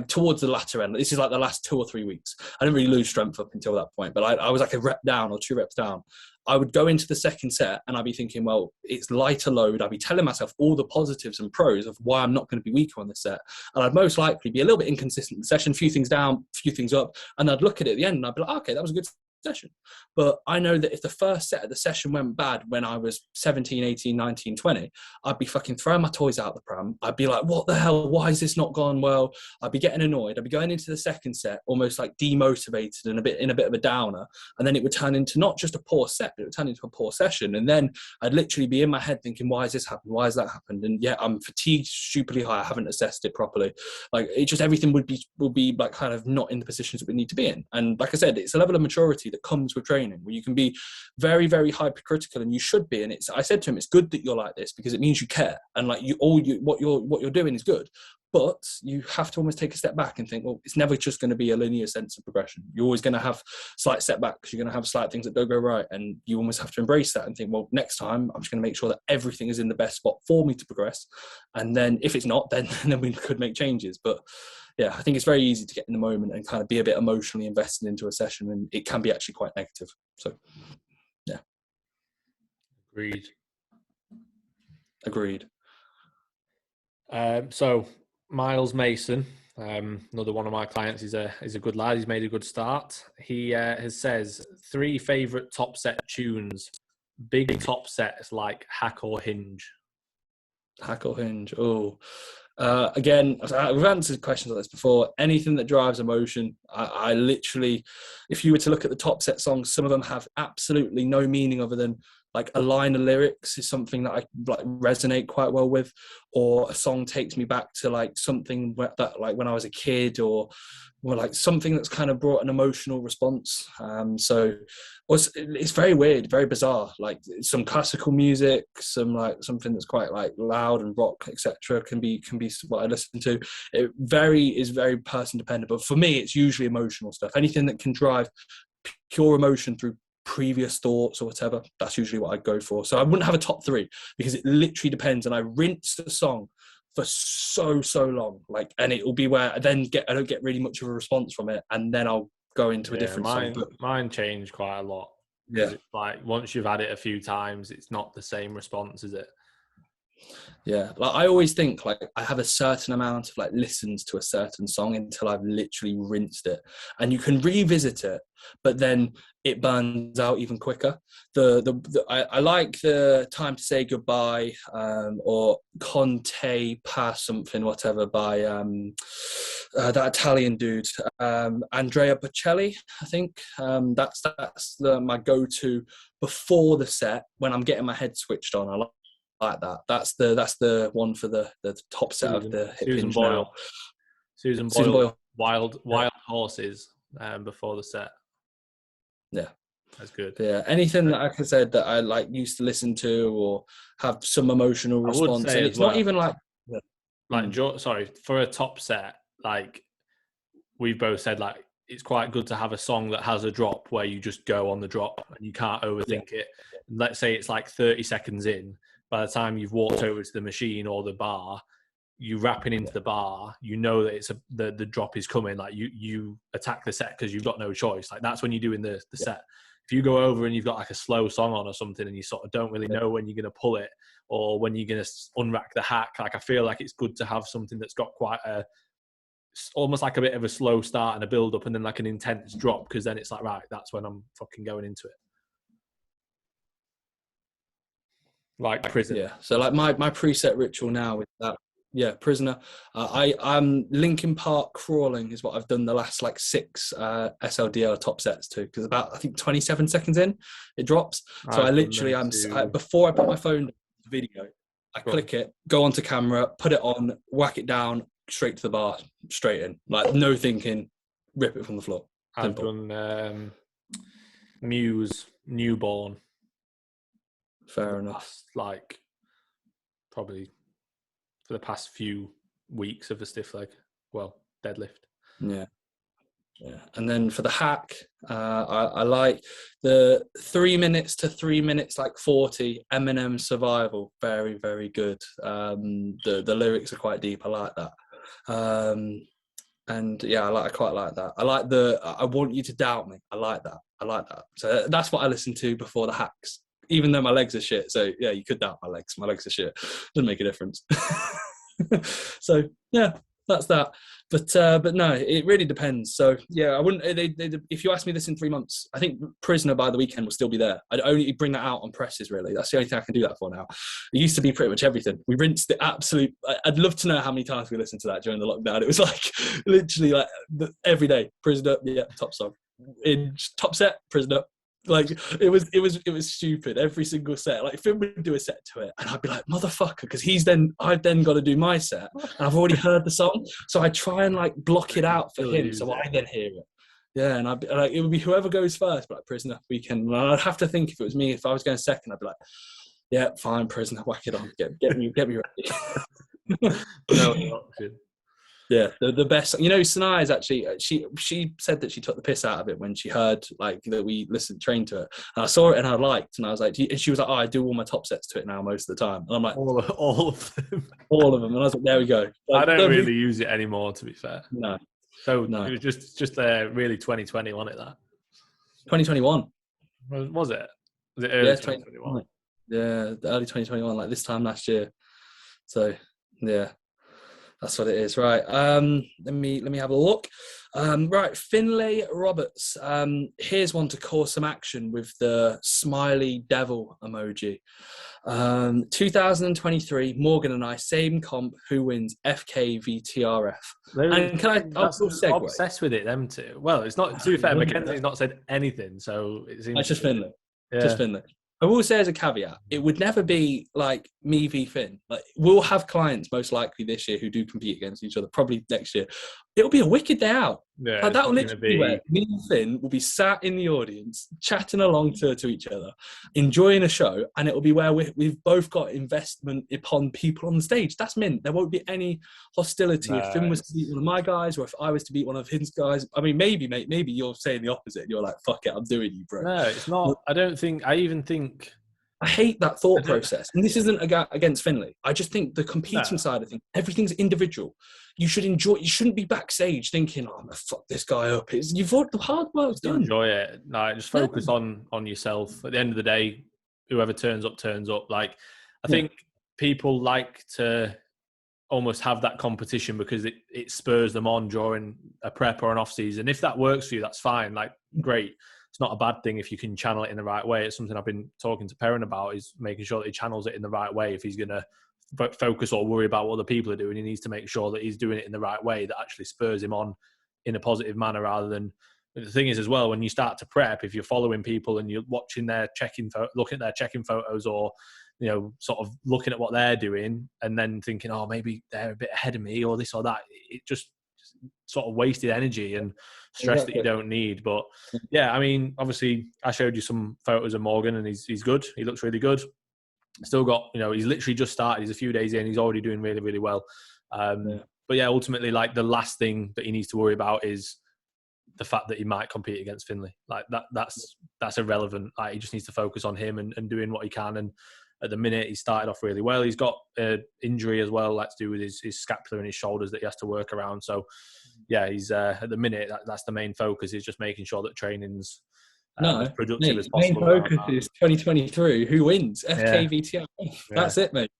Speaker 2: towards the latter end. This is like the last 2 or 3 weeks. I didn't really lose strength up until that point, but I was like a rep down or 2 reps down. I would go into the second set and I'd be thinking, well, it's lighter load. I'd be telling myself all the positives and pros of why I'm not going to be weaker on this set. And I'd most likely be a little bit inconsistent in the session, few things down, few things up. And I'd look at it at the end and I'd be like, okay, that was a good session. But I know that if the first set of the session went bad when I was 17, 18, 19, 20, I'd be fucking throwing my toys out the pram. I'd be like, what the hell? Why has this not gone well? I'd be getting annoyed. I'd be going into the second set almost like demotivated and in a bit of a downer. And then it would turn into not just a poor set, but it would turn into a poor session. And then I'd literally be in my head thinking, why has this happened? Why has that happened? And yeah, I'm fatigued stupidly high. I haven't assessed it properly. Like, it just, everything would be like kind of not in the positions that we need to be in. And like I said, it's a level of maturity that comes with training, where you can be very, very hypercritical, and you should be. And I said to him, it's good that you're like this, because it means you care, and like what you're doing is good. But you have to almost take a step back and think, well, it's never just going to be a linear sense of progression. You're always going to have slight setbacks. You're going to have slight things that don't go right, and you almost have to embrace that and think, well, next time I'm just going to make sure that everything is in the best spot for me to progress. And then if it's not, then we could make changes. But yeah, I think it's very easy to get in the moment and kind of be a bit emotionally invested into a session, and it can be actually quite negative. So, yeah. Agreed.
Speaker 1: So Miles Mason, another one of my clients, is a good lad. He's made a good start. He says 3 favourite top set tunes, big top sets like Hack or Hinge.
Speaker 2: Hack or Hinge. Oh, again, we've answered questions like this before. Anything that drives emotion, I literally, if you were to look at the top set songs, some of them have absolutely no meaning other than like a line of lyrics is something that I like resonate quite well with, or a song takes me back to like something that like when I was a kid, or like something that's kind of brought an emotional response. So it's very weird, very bizarre. Like some classical music, some like something that's quite like loud and rock, etc. can be what I listen to. It is very person dependent. But for me, it's usually emotional stuff. Anything that can drive pure emotion through previous thoughts or whatever, that's usually what I go for. So I wouldn't have a top 3, because it literally depends, and I rinse the song for so long, like, and it will be where I don't get really much of a response from it, and then I'll go into a different song. But
Speaker 1: mine changed quite a lot. Yeah, it's like once you've had it a few times, it's not the same response, is it?
Speaker 2: Yeah, like I always think like I have a certain amount of like listens to a certain song until I've literally rinsed it, and you can revisit it, but then it burns out even quicker. I like the Time to Say Goodbye, or Conte Pass something whatever by that Italian dude, Andrea Bocelli, I think. That's my go-to before the set when I'm getting my head switched on. I like that. That's the one for the top set of the Hip Hinge now.
Speaker 1: Susan Boyle. Wild Horses before the set.
Speaker 2: Yeah,
Speaker 1: that's good.
Speaker 2: Yeah, anything that like I said that I like used to listen to or have some emotional response, and it's not even like
Speaker 1: sorry, for a top set, like we've both said, like it's quite good to have a song that has a drop where you just go on the drop and you can't overthink it. Let's say it's like 30 seconds in. By the time you've walked over to the machine or the bar, you rapping into the bar, you know that it's the drop is coming. Like you attack the set because you've got no choice. Like that's when you're doing the set. If you go over and you've got like a slow song on or something and you sort of don't really know when you're going to pull it or when you're going to unrack the hack, like I feel like it's good to have something that's got quite almost like a bit of a slow start and a build up and then like an intense drop, because then it's like, right, that's when I'm fucking going into it. Like Prison.
Speaker 2: Yeah. So like my preset ritual now is that, Prisoner. I'm Linkin Park Crawling is what I've done the last like 6 SLDL top sets to, because about I think 27 seconds in it drops. So I literally before I put my phone on the video, I click it, go onto camera, put it on, whack it down, straight to the bar, straight in, like no thinking, rip it from the floor.
Speaker 1: I've done Muse Newborn.
Speaker 2: Fair enough.
Speaker 1: Like probably for the past few weeks of the stiff leg, deadlift.
Speaker 2: Yeah. And then for the hack, I like the 3 minutes to 3 minutes like 40 Eminem Survival. Very, very good. The lyrics are quite deep. I like that. And yeah, I quite like that. I like I want you to doubt me. I like that. So that's what I listen to before the hacks, even though my legs are shit. So yeah, you could doubt my legs. My legs are shit. Doesn't make a difference. So yeah, that's that. But no, it really depends. So yeah, I wouldn't. If you ask me this in 3 months, I think Prisoner by the weekend will still be there. I'd only bring that out on presses. Really, that's the only thing I can do that for now. It used to be pretty much everything. We rinsed the absolute. I'd love to know how many times we listened to that during the lockdown. It was like literally like every day. Prisoner, yeah, top song. In top set, Prisoner. Like it was stupid. Every single set, like Finn would do a set to it, and I'd be like, motherfucker, because I've then got to do my set, and I've already heard the song, so I try and like block it out for him, so I then hear it. Yeah, and I'd be like, it would be whoever goes first, but like Prisoner weekend. And I'd have to think if it was me, if I was going second, I'd be like, yeah, fine, Prisoner, whack it on, get me ready.
Speaker 1: No option.
Speaker 2: Yeah, the best. You know, Sanaya's actually, she said that she took the piss out of it when she heard like that we trained to it. And I saw it and I liked, and I was like, and she was like, oh, I do all my top sets to it now most of the time. And I'm like,
Speaker 1: all of them.
Speaker 2: All of them. And I was like, there we go. Like,
Speaker 1: I don't really use it anymore, to be fair.
Speaker 2: No.
Speaker 1: So
Speaker 2: no.
Speaker 1: It was just really 2020, wasn't it, that?
Speaker 2: 2021.
Speaker 1: Was it? Was it early 2021?
Speaker 2: Yeah, early 2021, like this time last year. So, yeah. That's what it is, right? Let me have a look. Right, Finlay Roberts. Here's one to cause some action with the smiley devil emoji. 2023, Morgan and I, same comp. Who wins? FK v TRF. And can I segue?
Speaker 1: Obsessed with it, them two. Well, it's not. To be fair, Mackenzie's not said anything, so it seems.
Speaker 2: It's just Finlay. Yeah. Just Finlay. I will say as a caveat, it would never be like me v Finn. Like we'll have clients most likely this year who do compete against each other. Probably next year, it'll be a wicked day out.
Speaker 1: Yeah,
Speaker 2: like, that will literally be where me and Finn will be sat in the audience, chatting along to each other, enjoying a show, and it will be where we've both got investment upon people on the stage. That's mint. There won't be any hostility if Finn was to beat one of my guys or if I was to beat one of his guys. I mean, maybe, mate, maybe you're saying the opposite. You're like, fuck it, I'm doing you, bro.
Speaker 1: No, it's not.
Speaker 2: I hate that thought process. And this isn't against Finlay. I just think the competing side of things, everything's individual. You should enjoy. You shouldn't be backstage thinking, "Oh, I'm gonna fuck this guy up." The hard work's done.
Speaker 1: Enjoy it. No, just focus on yourself. At the end of the day, whoever turns up, turns up. Like, I think people like to almost have that competition because it spurs them on during a prep or an off season. If that works for you, that's fine. Like, great. It's not a bad thing if you can channel it in the right way. It's something I've been talking to Pearson about, is making sure that he channels it in the right way. If he's going to focus or worry about what other people are doing, he needs to make sure that he's doing it in the right way that actually spurs him on in a positive manner rather than... The thing is as well, when you start to prep, if you're following people and you're watching their looking at their check-in photos or, you know, sort of looking at what they're doing and then thinking, oh, maybe they're a bit ahead of me or this or that, it just sort of wasted energy and stress that you don't need. But yeah, I mean, obviously I showed you some photos of Morgan and he's good. He looks really good. Still got, you know, he's literally just started. He's a few days in. He's already doing really, really well. But yeah, ultimately, like the last thing that he needs to worry about is the fact that he might compete against Finlay. Like that's irrelevant. Like, he just needs to focus on him and doing what he can. And at the minute, he started off really well. He's got an injury as well, like to do with his scapula and his shoulders that he has to work around. So yeah, he's at the minute, that's the main focus, is just making sure that training's as productive as possible.
Speaker 2: Main focus is 2023. Who wins? FKVTR. That's it, mate.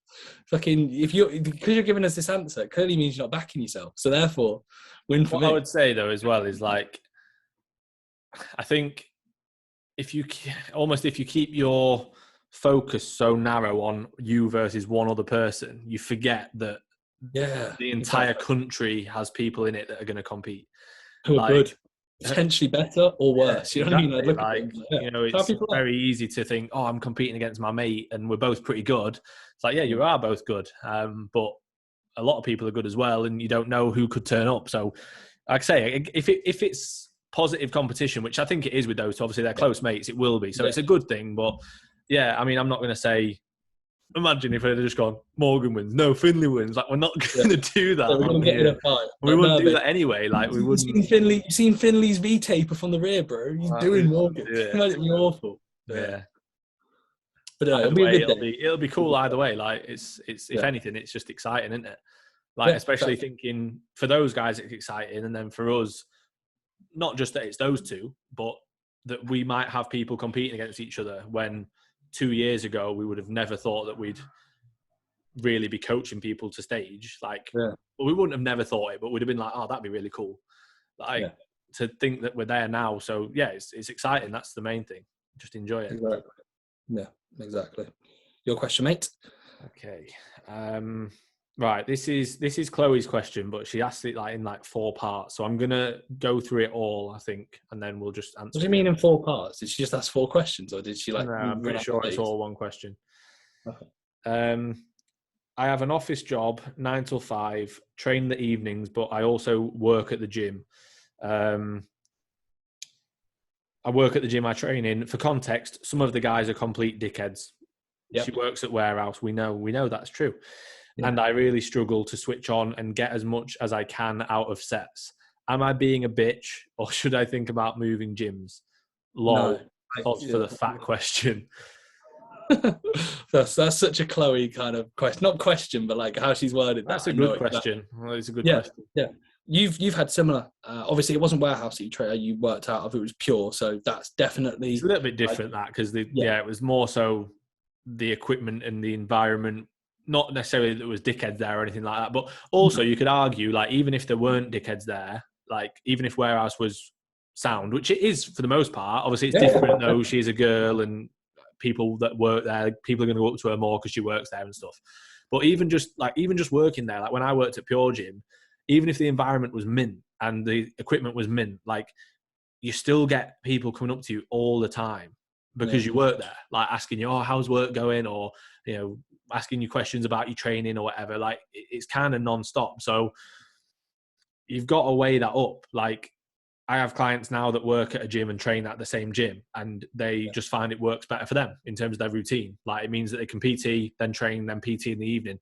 Speaker 2: Fucking, because you're giving us this answer, it clearly means you're not backing yourself. So therefore, win for me.
Speaker 1: What I would say though as well is, like, I think if you keep your focus so narrow on you versus one other person, you forget that the entire country has people in it that are going to compete.
Speaker 2: Who are good. Potentially better or worse. You know what I mean?
Speaker 1: You know, it's very easy to think, oh, I'm competing against my mate and we're both pretty good. It's like, yeah, you are both good. But a lot of people are good as well, and you don't know who could turn up. So like I say, if it's positive competition, which I think it is with those two, obviously they're close mates, it will be. So it's a good thing. But yeah, I mean, I'm not going to say, imagine if they'd just gone, Morgan wins, no, Finlay wins. Like, we're not going to do that. We wouldn't do that anyway. Like, we wouldn't.
Speaker 2: You've seen Finlay's V-taper from the rear, bro. He's doing Morgan. It'd be awful.
Speaker 1: Yeah.
Speaker 2: But
Speaker 1: it'll be cool either way. Like, it's if anything, it's just exciting, isn't it? Like, especially thinking for those guys, it's exciting, and then for us, not just that it's those two, but that we might have people competing against each other when 2 years ago we would have never thought that we'd really be coaching people to stage. Like, we wouldn't have never thought it, but we'd have been like, oh, that'd be really cool. Like to think that we're there now. So yeah, it's exciting. That's the main thing. Just enjoy it.
Speaker 2: Exactly. Yeah, exactly. Your question, mate.
Speaker 1: Okay. Right. This is Chloe's question, but she asked it like in like 4 parts. So I'm gonna go through it all, I think, and then we'll just answer.
Speaker 2: What do you mean in 4 parts? Did she just ask 4 questions, or did she like?
Speaker 1: No, I'm pretty sure it's all one question.
Speaker 2: Okay.
Speaker 1: I have an office job, 9 till 5, train in the evenings, but I also work at the gym. I work at the gym I train in. For context, some of the guys are complete dickheads. Yep. She works at warehouse. We know that's true. Yeah. And I really struggle to switch on and get as much as I can out of sets. Am I being a bitch, or should I think about moving gyms? Lol. Thoughts for the fat question.
Speaker 2: That's such a Chloe kind of question. Not question, but like how she's worded.
Speaker 1: That's a good question. Well, it's a good question.
Speaker 2: Yeah. You've had similar. Obviously, it wasn't warehouse that you worked out of. It was pure. So that's definitely
Speaker 1: it's a little bit different because it was more so the equipment and the environment. Not necessarily that there was dickheads there or anything like that, but also you could argue like even if there weren't dickheads there, like even if warehouse was sound, which it is for the most part. Obviously, it's different though. She's a girl, and people that work there, people are going to go up to her more because she works there and stuff. But even just working there, like when I worked at Pure Gym, even if the environment was mint and the equipment was mint, like you still get people coming up to you all the time because you work there, like asking you, oh, how's work going? Or, you know, asking you questions about your training or whatever. Like it's kind of non-stop. So you've got to weigh that up. Like I have clients now that work at a gym and train at the same gym, and they just find it works better for them in terms of their routine. Like it means that they can PT, then train, then PT in the evening.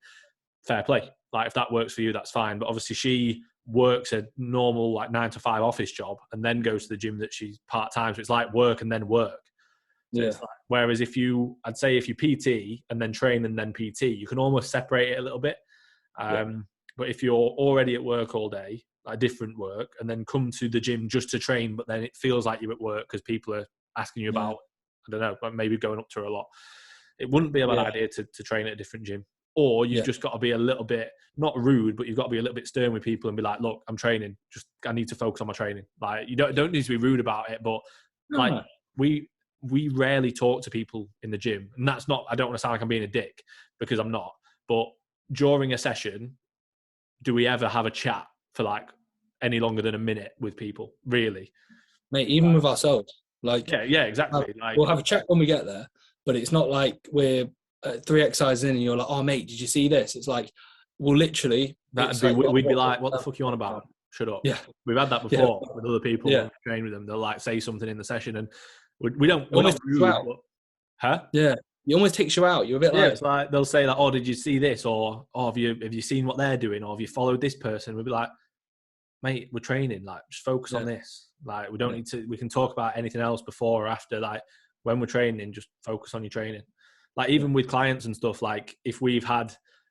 Speaker 1: Fair play. Like if that works for you, that's fine. But obviously she works a normal like 9 to 5 office job and then goes to the gym that she's part-time. So it's like work and then work. So it's like, whereas I'd say if you PT and then train and then PT, you can almost separate it a little bit. But if you're already at work all day, like different work, and then come to the gym just to train, but then it feels like you're at work because people are asking you about, I don't know, maybe going up to her a lot. It wouldn't be a bad idea to train at a different gym. Or you've just got to be a little bit, not rude, but you've got to be a little bit stern with people and be like, look, I'm training. I need to focus on my training. Like you don't need to be rude about it, but like we rarely talk to people in the gym. And that's not, I don't want to sound like I'm being a dick because I'm not. But during a session, do we ever have a chat for like any longer than a minute with people? Really?
Speaker 2: Mate, even with ourselves. Like
Speaker 1: yeah, exactly.
Speaker 2: We'll have a chat when we get there, but it's not like we're 3 exercises in and you're like, oh mate, did you see this? It's like, we'll literally
Speaker 1: we'd be like, what the fuck are you on about? Shut up.
Speaker 2: Yeah,
Speaker 1: we've had that before with other people when we train with them. They'll like say something in the session and we're not rude, but,
Speaker 2: yeah, it almost takes you out. You're a bit like,
Speaker 1: it's like they'll say like, oh, did you see this? Or oh, have you seen what they're doing? Or have you followed this person? We'll be like, mate, we're training, like just focus on this. Like we don't need to, we can talk about anything else before or after. Like when we're training, just focus on your training. Like even with clients and stuff, like if we've had,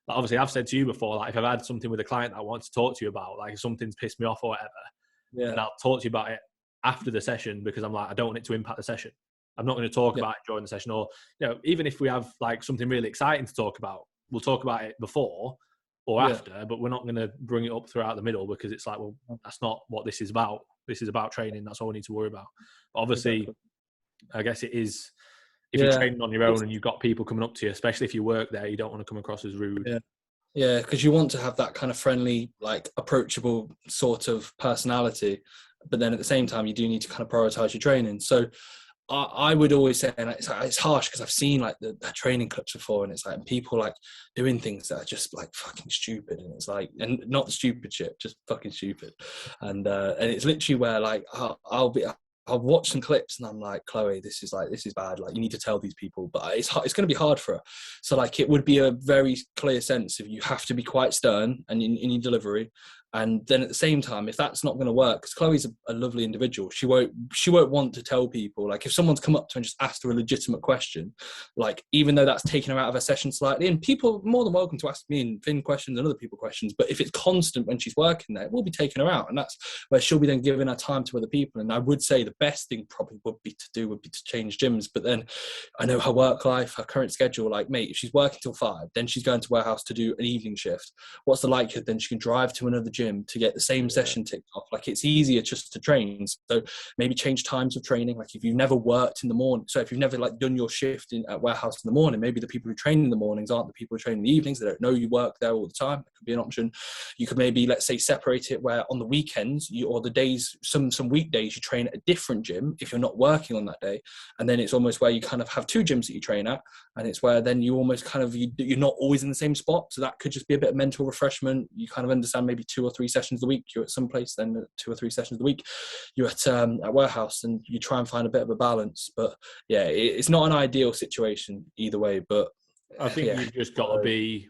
Speaker 1: like obviously I've said to you before, like if I've had something with a client that I want to talk to you about, like if something's pissed me off or whatever, and I'll talk to you about it after the session because I'm like, I don't want it to impact the session. I'm not going to talk about it during the session, or, you know, even if we have like something really exciting to talk about, we'll talk about it before or after, but we're not going to bring it up throughout the middle because it's like, well, that's not what this is about. This is about training. That's all we need to worry about. But obviously, I guess it is, if you're training on your own and you've got people coming up to you, especially if you work there, you don't want to come across as rude.
Speaker 2: Yeah, because you want to have that kind of friendly, like approachable sort of personality. But then at the same time, you do need to kind of prioritize your training. So I would always say, and it's harsh because I've seen like the training clips before, and it's like people like doing things that are just like fucking stupid, and it's like, and not the stupid shit, just fucking stupid, and it's literally where like I'll watch some clips and I'm like, Chloe, this is bad. Like you need to tell these people, but it's going to be hard for her. So like it would be a very clear sense of you have to be quite stern and in your delivery, And then at the same time, if that's not going to work, because Chloe's a lovely individual, she won't want to tell people. Like if someone's come up to her and just asked her a legitimate question, like even though that's taken her out of her session slightly, and people are more than welcome to ask me and Finn questions and other people questions, but if it's constant when she's working there, it will be taking her out, and that's where she'll be then giving her time to other people. And I would say the best thing probably would be to change gyms. But then I know her work life, her current schedule, like mate, if she's working till 5, then she's going to warehouse to do an evening shift, what's the likelihood then she can drive to another gym to get the same session ticked off? Like it's easier just to train. So maybe change times of training. Like if you've never worked in the morning, so if you've never like done your shift at warehouse in the morning, maybe the people who train in the mornings aren't the people who train in the evenings. They don't know you work there all the time. That could be an option. You could maybe, let's say, separate it where on the weekends or the days, some weekdays you train at a different gym if you're not working on that day, and then it's almost where you kind of have 2 gyms that you train at, and it's where then you almost kind of you're not always in the same spot. So that could just be a bit of mental refreshment. You kind of understand maybe 2 or 3 sessions a week you're at some place, then 2 or 3 sessions a week you're at warehouse, and you try and find a bit of a balance. But yeah, it's not an ideal situation either way, but
Speaker 1: I think you've just got to be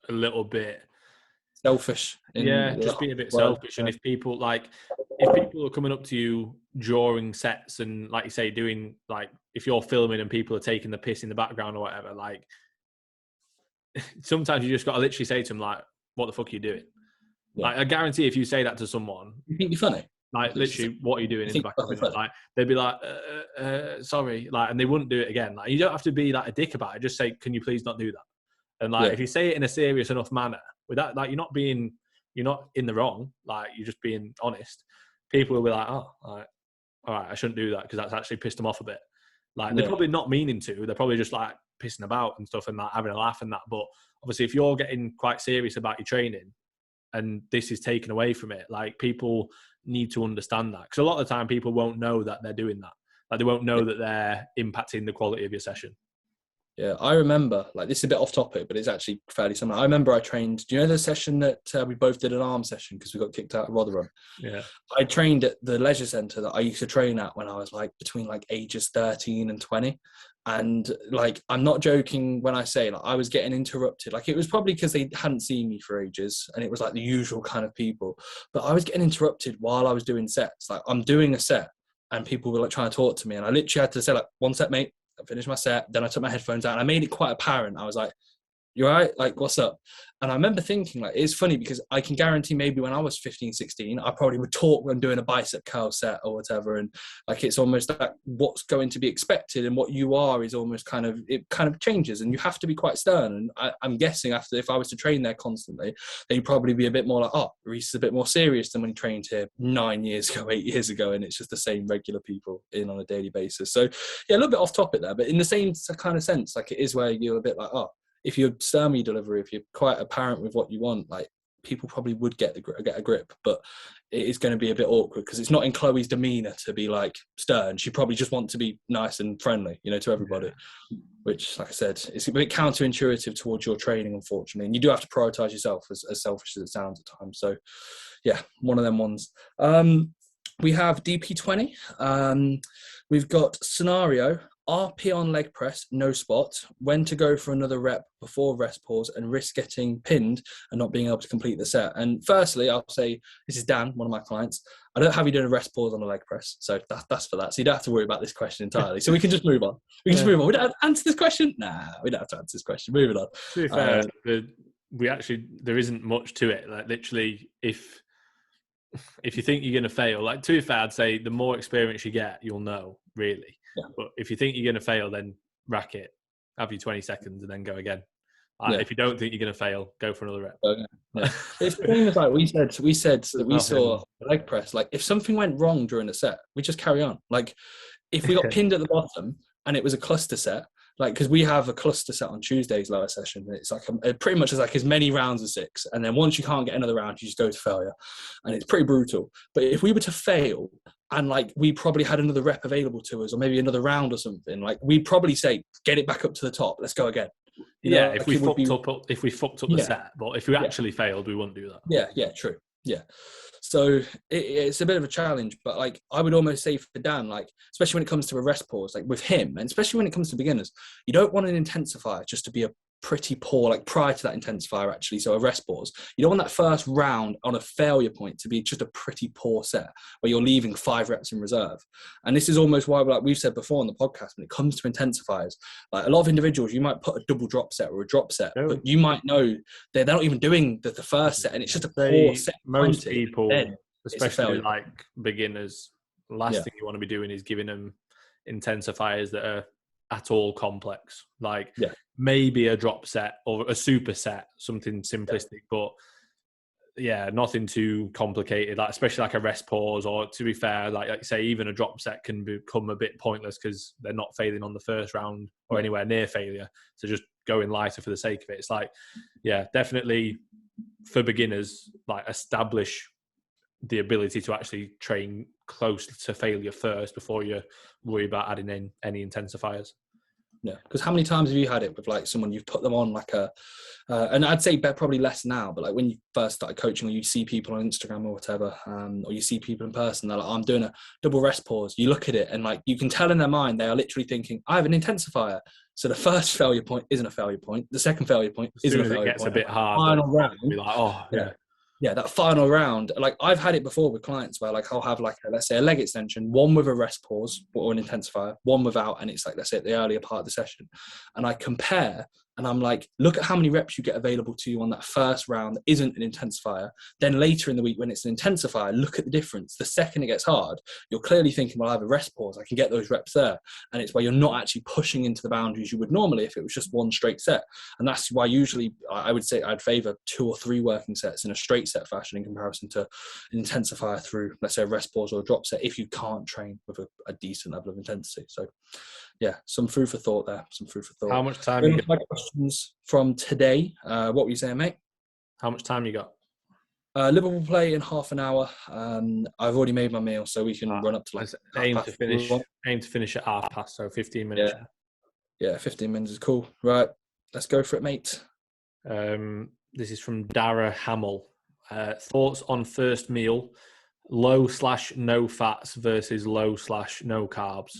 Speaker 1: a little bit
Speaker 2: selfish.
Speaker 1: Just be a bit selfish. And if people are coming up to you during sets and, like you say, doing, like, if you're filming and people are taking the piss in the background or whatever, like, sometimes you just got to literally say to them, like, what the fuck are you doing? Yeah. Like, I guarantee if you say that to someone,
Speaker 2: you think you're funny.
Speaker 1: Like, literally, what are you doing in the background? Like, they'd be like, sorry, like, and they wouldn't do it again. Like, you don't have to be like a dick about it. Just say, can you please not do that? And like, if you say it in a serious enough manner, with that, like, you're not in the wrong. Like, you're just being honest. People will be like, oh, like, all right, I shouldn't do that because that's actually pissed them off a bit. Like, they're probably not meaning to. They're probably just like pissing about and stuff and like having a laugh and that. But obviously, if you're getting quite serious about your training and this is taken away from it, like, people need to understand that, because a lot of the time people won't know that they're doing that. Like, they won't know that they're impacting the quality of your session.
Speaker 2: Yeah, I remember, like, this is a bit off topic, but it's actually fairly similar. I remember I trained, do you know the session that we both did an arm session because we got kicked out of Rotherham?
Speaker 1: Yeah.
Speaker 2: I trained at the leisure centre that I used to train at when I was like between like ages 13 and 20. And like, I'm not joking when I say, like, I was getting interrupted. Like, it was probably because they hadn't seen me for ages and it was like the usual kind of people. But I was getting interrupted while I was doing sets. Like, I'm doing a set and people were like trying to talk to me. And I literally had to say, like, one set, mate. I finished my set, then I took my headphones out and I made it quite apparent. I was like, you all right? Like, what's up? And I remember thinking, like, it's funny because I can guarantee maybe when I was 15, 16, I probably would talk when doing a bicep curl set or whatever. And like, it's almost like what's going to be expected and what you are is almost kind of, it kind of changes and you have to be quite stern. And I'm guessing after, if I was to train there constantly, then you'd probably be a bit more like, oh, Reece is a bit more serious than when he trained here 9 years ago, 8 years ago. And it's just the same regular people in on a daily basis. So yeah, a little bit off topic there, but in the same kind of sense, like, it is where you're a bit like, oh, if you're stern with your delivery, if you're quite apparent with what you want, like, people probably would get a grip, but it is going to be a bit awkward because it's not in Chloe's demeanor to be like stern. She probably just wants to be nice and friendly, you know, to everybody, which, like I said, it's a bit counterintuitive towards your training, unfortunately. And you do have to prioritize yourself, as selfish as it sounds at times. So yeah, one of them ones. We have DP20. We've got scenario, RP on leg press, no spot, when to go for another rep before rest pause, and risk getting pinned and not being able to complete the set. And firstly, I'll say, this is Dan, one of my clients. I don't have you doing a rest pause on a leg press, so that's for that. So you don't have to worry about this question entirely. So we can just move on. We don't have to answer this question? Nah, we don't have to answer this question. Moving on.
Speaker 1: To be fair, there isn't much to it. Like, literally, if you think you're going to fail, like, to be fair, I'd say the more experience you get, you'll know, really. Yeah. But if you think you're going to fail, then rack it, have your 20 seconds and then go again. If you don't think you're going to fail, go for another rep.
Speaker 2: Okay. Yeah. It's the thing is, like, we said that we saw a leg press. Like, if something went wrong during the set, we just carry on. Like, if we got pinned at the bottom and it was a cluster set, like, because we have a cluster set on Tuesday's lower session. It's like pretty much like as many rounds as 6. And then once you can't get another round, you just go to failure. And it's pretty brutal. But if we were to fail and, like, we probably had another rep available to us or maybe another round or something, like, we'd probably say, get it back up to the top. Let's go again.
Speaker 1: Yeah, if we fucked up the set. But if we actually failed, we wouldn't do that.
Speaker 2: Yeah, true. Yeah. So it's a bit of a challenge, but, like, I would almost say for Dan, like, especially when it comes to a rest pause, like with him, and especially when it comes to beginners, you don't want an intensifier just to be a pretty poor, like prior to that intensifier actually, so a rest pause. You don't want that first round on a failure point to be just a pretty poor set where you're leaving 5 reps in reserve. And this is almost why, like we've said before on the podcast, when it comes to intensifiers, like a lot of individuals, you might put a double drop set or a drop set, but you might know they're not even doing the first set, and it's just a poor set.
Speaker 1: Most people, especially like beginners, the last thing you want to be doing is giving them intensifiers that are at all complex, like maybe a drop set or a superset, something simplistic, but nothing too complicated, like especially like a rest pause, or to be fair, like you say, even a drop set can become a bit pointless because they're not failing on the first round or anywhere near failure, so just going lighter for the sake of it. It's like, definitely for beginners, like establish the ability to actually train close to failure first before you worry about adding in any intensifiers.
Speaker 2: Yeah, because how many times have you had it with like someone, you've put them on like and I'd say probably less now, but like when you first started coaching, or you see people on Instagram or whatever, or you see people in person, they're like, I'm doing a double rest pause. You look at it and like you can tell in their mind, they are literally thinking, I have an intensifier. So the first failure point isn't a failure point. The second failure point isn't a failure point. It gets
Speaker 1: a bit hard.
Speaker 2: Final round,
Speaker 1: be like,
Speaker 2: that final round, like I've had it before with clients where like I'll have like let's say a leg extension, one with a rest pause or an intensifier, one without, and it's like, let's say the earlier part of the session, and I compare and I'm like, look at how many reps you get available to you on that first round that isn't an intensifier. Then later in the week when it's an intensifier, look at the difference. The second it gets hard, you're clearly thinking, well, I have a rest pause, I can get those reps there, and it's where you're not actually pushing into the boundaries you would normally if it was just one straight set. And that's why usually I would say I'd favor 2 or 3 working sets in a straight set fashion in comparison to an intensifier through, let's say, a rest pause or a drop set if you can't train with a decent level of intensity. So some food for thought there.
Speaker 1: How much time you got?
Speaker 2: Questions from today. What were you saying, mate?
Speaker 1: How much time you got?
Speaker 2: Liverpool play in half an hour. I've already made my meal, so we can run up to like
Speaker 1: aim to finish at 1:30, so 15 minutes.
Speaker 2: Yeah, 15 minutes is cool. Right, let's go for it, mate.
Speaker 1: This is from Dara Hamill. Thoughts on first meal, low/no fats versus low/no carbs.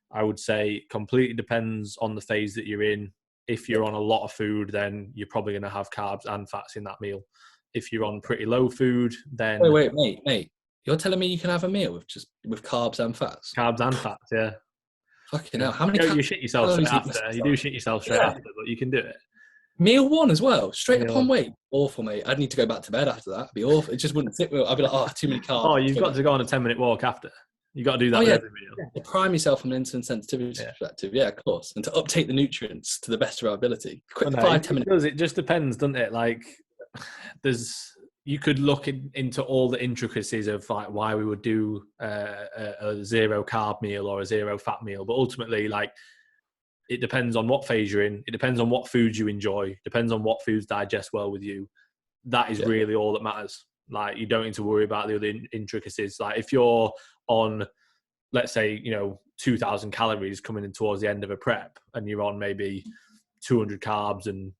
Speaker 1: I would say completely depends on the phase that you're in. If you're on a lot of food, then you're probably going to have carbs and fats in that meal. If you're on pretty low food, then...
Speaker 2: Wait, mate. You're telling me you can have a meal with carbs and fats?
Speaker 1: Carbs and fats, yeah.
Speaker 2: Fucking hell. How many
Speaker 1: you shit yourself straight after. You do shit yourself straight after, but you can do it.
Speaker 2: Meal 1 as well, straight upon weight. Awful, mate. I'd need to go back to bed after that. It'd be awful. It just wouldn't sit well. I'd be like, too many carbs.
Speaker 1: Oh, you've got to go on a 10-minute walk after. You got to do that with every meal.
Speaker 2: To prime yourself from an insulin sensitivity perspective, of course, and to uptake the nutrients to the best of our ability. Quick 5-10 minutes.
Speaker 1: It just depends, doesn't it? Like, you could look into all the intricacies of like why we would do a 0 carb meal or a 0 fat meal, but ultimately, like, it depends on what phase you're in. It depends on what foods you enjoy. It depends on what foods digest well with you. That is really all that matters. Like, you don't need to worry about the other intricacies. Like, if you're on, let's say, 2,000 calories coming in towards the end of a prep, and you're on maybe 200 carbs and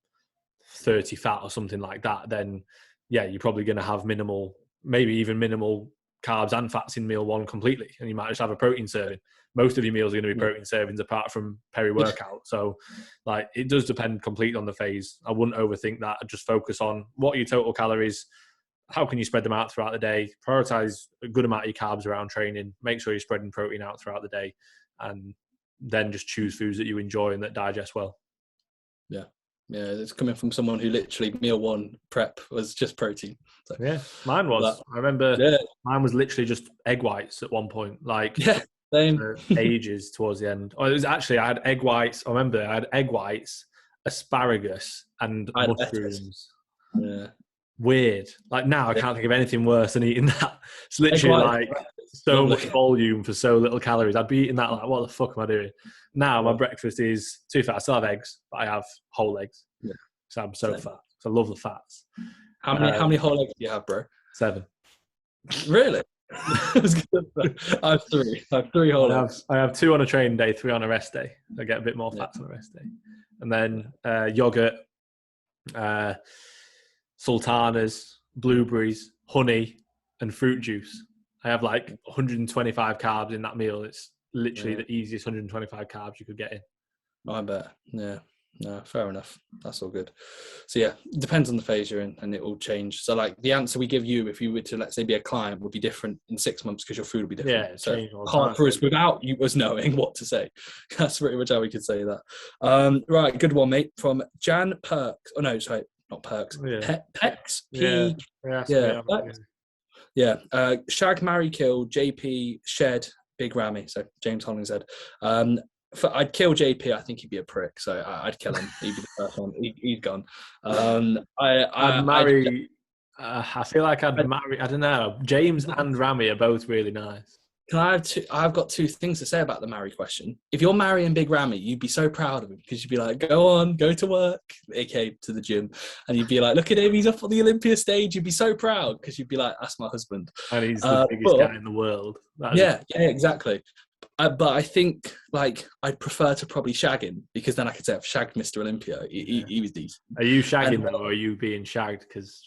Speaker 1: 30 fat or something like that, then you're probably going to have maybe even minimal carbs and fats in meal 1 completely, and you might just have a protein serving. Most of your meals are going to be protein servings apart from peri-workout. So, like, it does depend completely on the phase. I wouldn't overthink that. I'd just focus on what are your total calories, how can you spread them out throughout the day, prioritize a good amount of your carbs around training, make sure you're spreading protein out throughout the day, and then just choose foods that you enjoy and that digest well.
Speaker 2: Yeah, it's coming from someone who literally meal 1 prep was just protein. So,
Speaker 1: mine was. I remember mine was literally just egg whites at one point. Like,
Speaker 2: same.
Speaker 1: Ages towards the end. It was actually, I had egg whites. I remember I had egg whites, asparagus, and mushrooms.
Speaker 2: Yeah.
Speaker 1: Weird. Like, now I can't think of anything worse than eating that. It's literally like so much volume for so little calories. I'd be eating that like, what the fuck am I doing? Now my breakfast is, to be fair, I still have eggs, but I have whole eggs. Yeah. So I'm so fat. So I love the fats.
Speaker 2: How many whole eggs do you have, bro?
Speaker 1: 7.
Speaker 2: Really? I have 3. I have 3 whole eggs.
Speaker 1: I have 2 on a training day, 3 on a rest day. I get a bit more fats on a rest day. And then yogurt, sultanas, blueberries, honey, and fruit juice. I have like 125 carbs in that meal. It's literally the easiest 125 carbs you could get in.
Speaker 2: I bet. Yeah. No, fair enough. That's all good. So yeah, it depends on the phase you're in, and it will change. So like the answer we give you, if you were to, let's say, be a client, would be different in 6 months because your food will be different.
Speaker 1: Yeah,
Speaker 2: So
Speaker 1: change all the
Speaker 2: hard
Speaker 1: time.
Speaker 2: for us without you us knowing what to say. That's pretty much how we could say that. Right, good one, mate. From Jan Perks. Oh no, sorry, not Perks.
Speaker 1: Yeah.
Speaker 2: Pex.
Speaker 1: Yeah.
Speaker 2: P.
Speaker 1: Yeah.
Speaker 2: Yeah. Shag, marry, kill, JP, Shed, Big Ramy. So James Hollingshead. I'd kill JP. I think he'd be a prick, so I'd kill him. He'd be the first one. He's gone.
Speaker 1: I'd marry. I feel like I'd marry. I don't know. James and Ramy are both really nice.
Speaker 2: Can I have two? I've got two things to say about the marry question. If you're marrying Big Ramy, you'd be so proud of him because you'd be like, "Go on, go to work, aka to the gym," and you'd be like, "Look at him, he's up on the Olympia stage." You'd be so proud because you'd be like, "That's my husband,"
Speaker 1: and he's the biggest guy in the world.
Speaker 2: Yeah, exactly. But I think like I'd prefer to probably shag him because then I could say I've shagged Mr. Olympia. He was decent.
Speaker 1: Are you shagging though, or are you being shagged? Because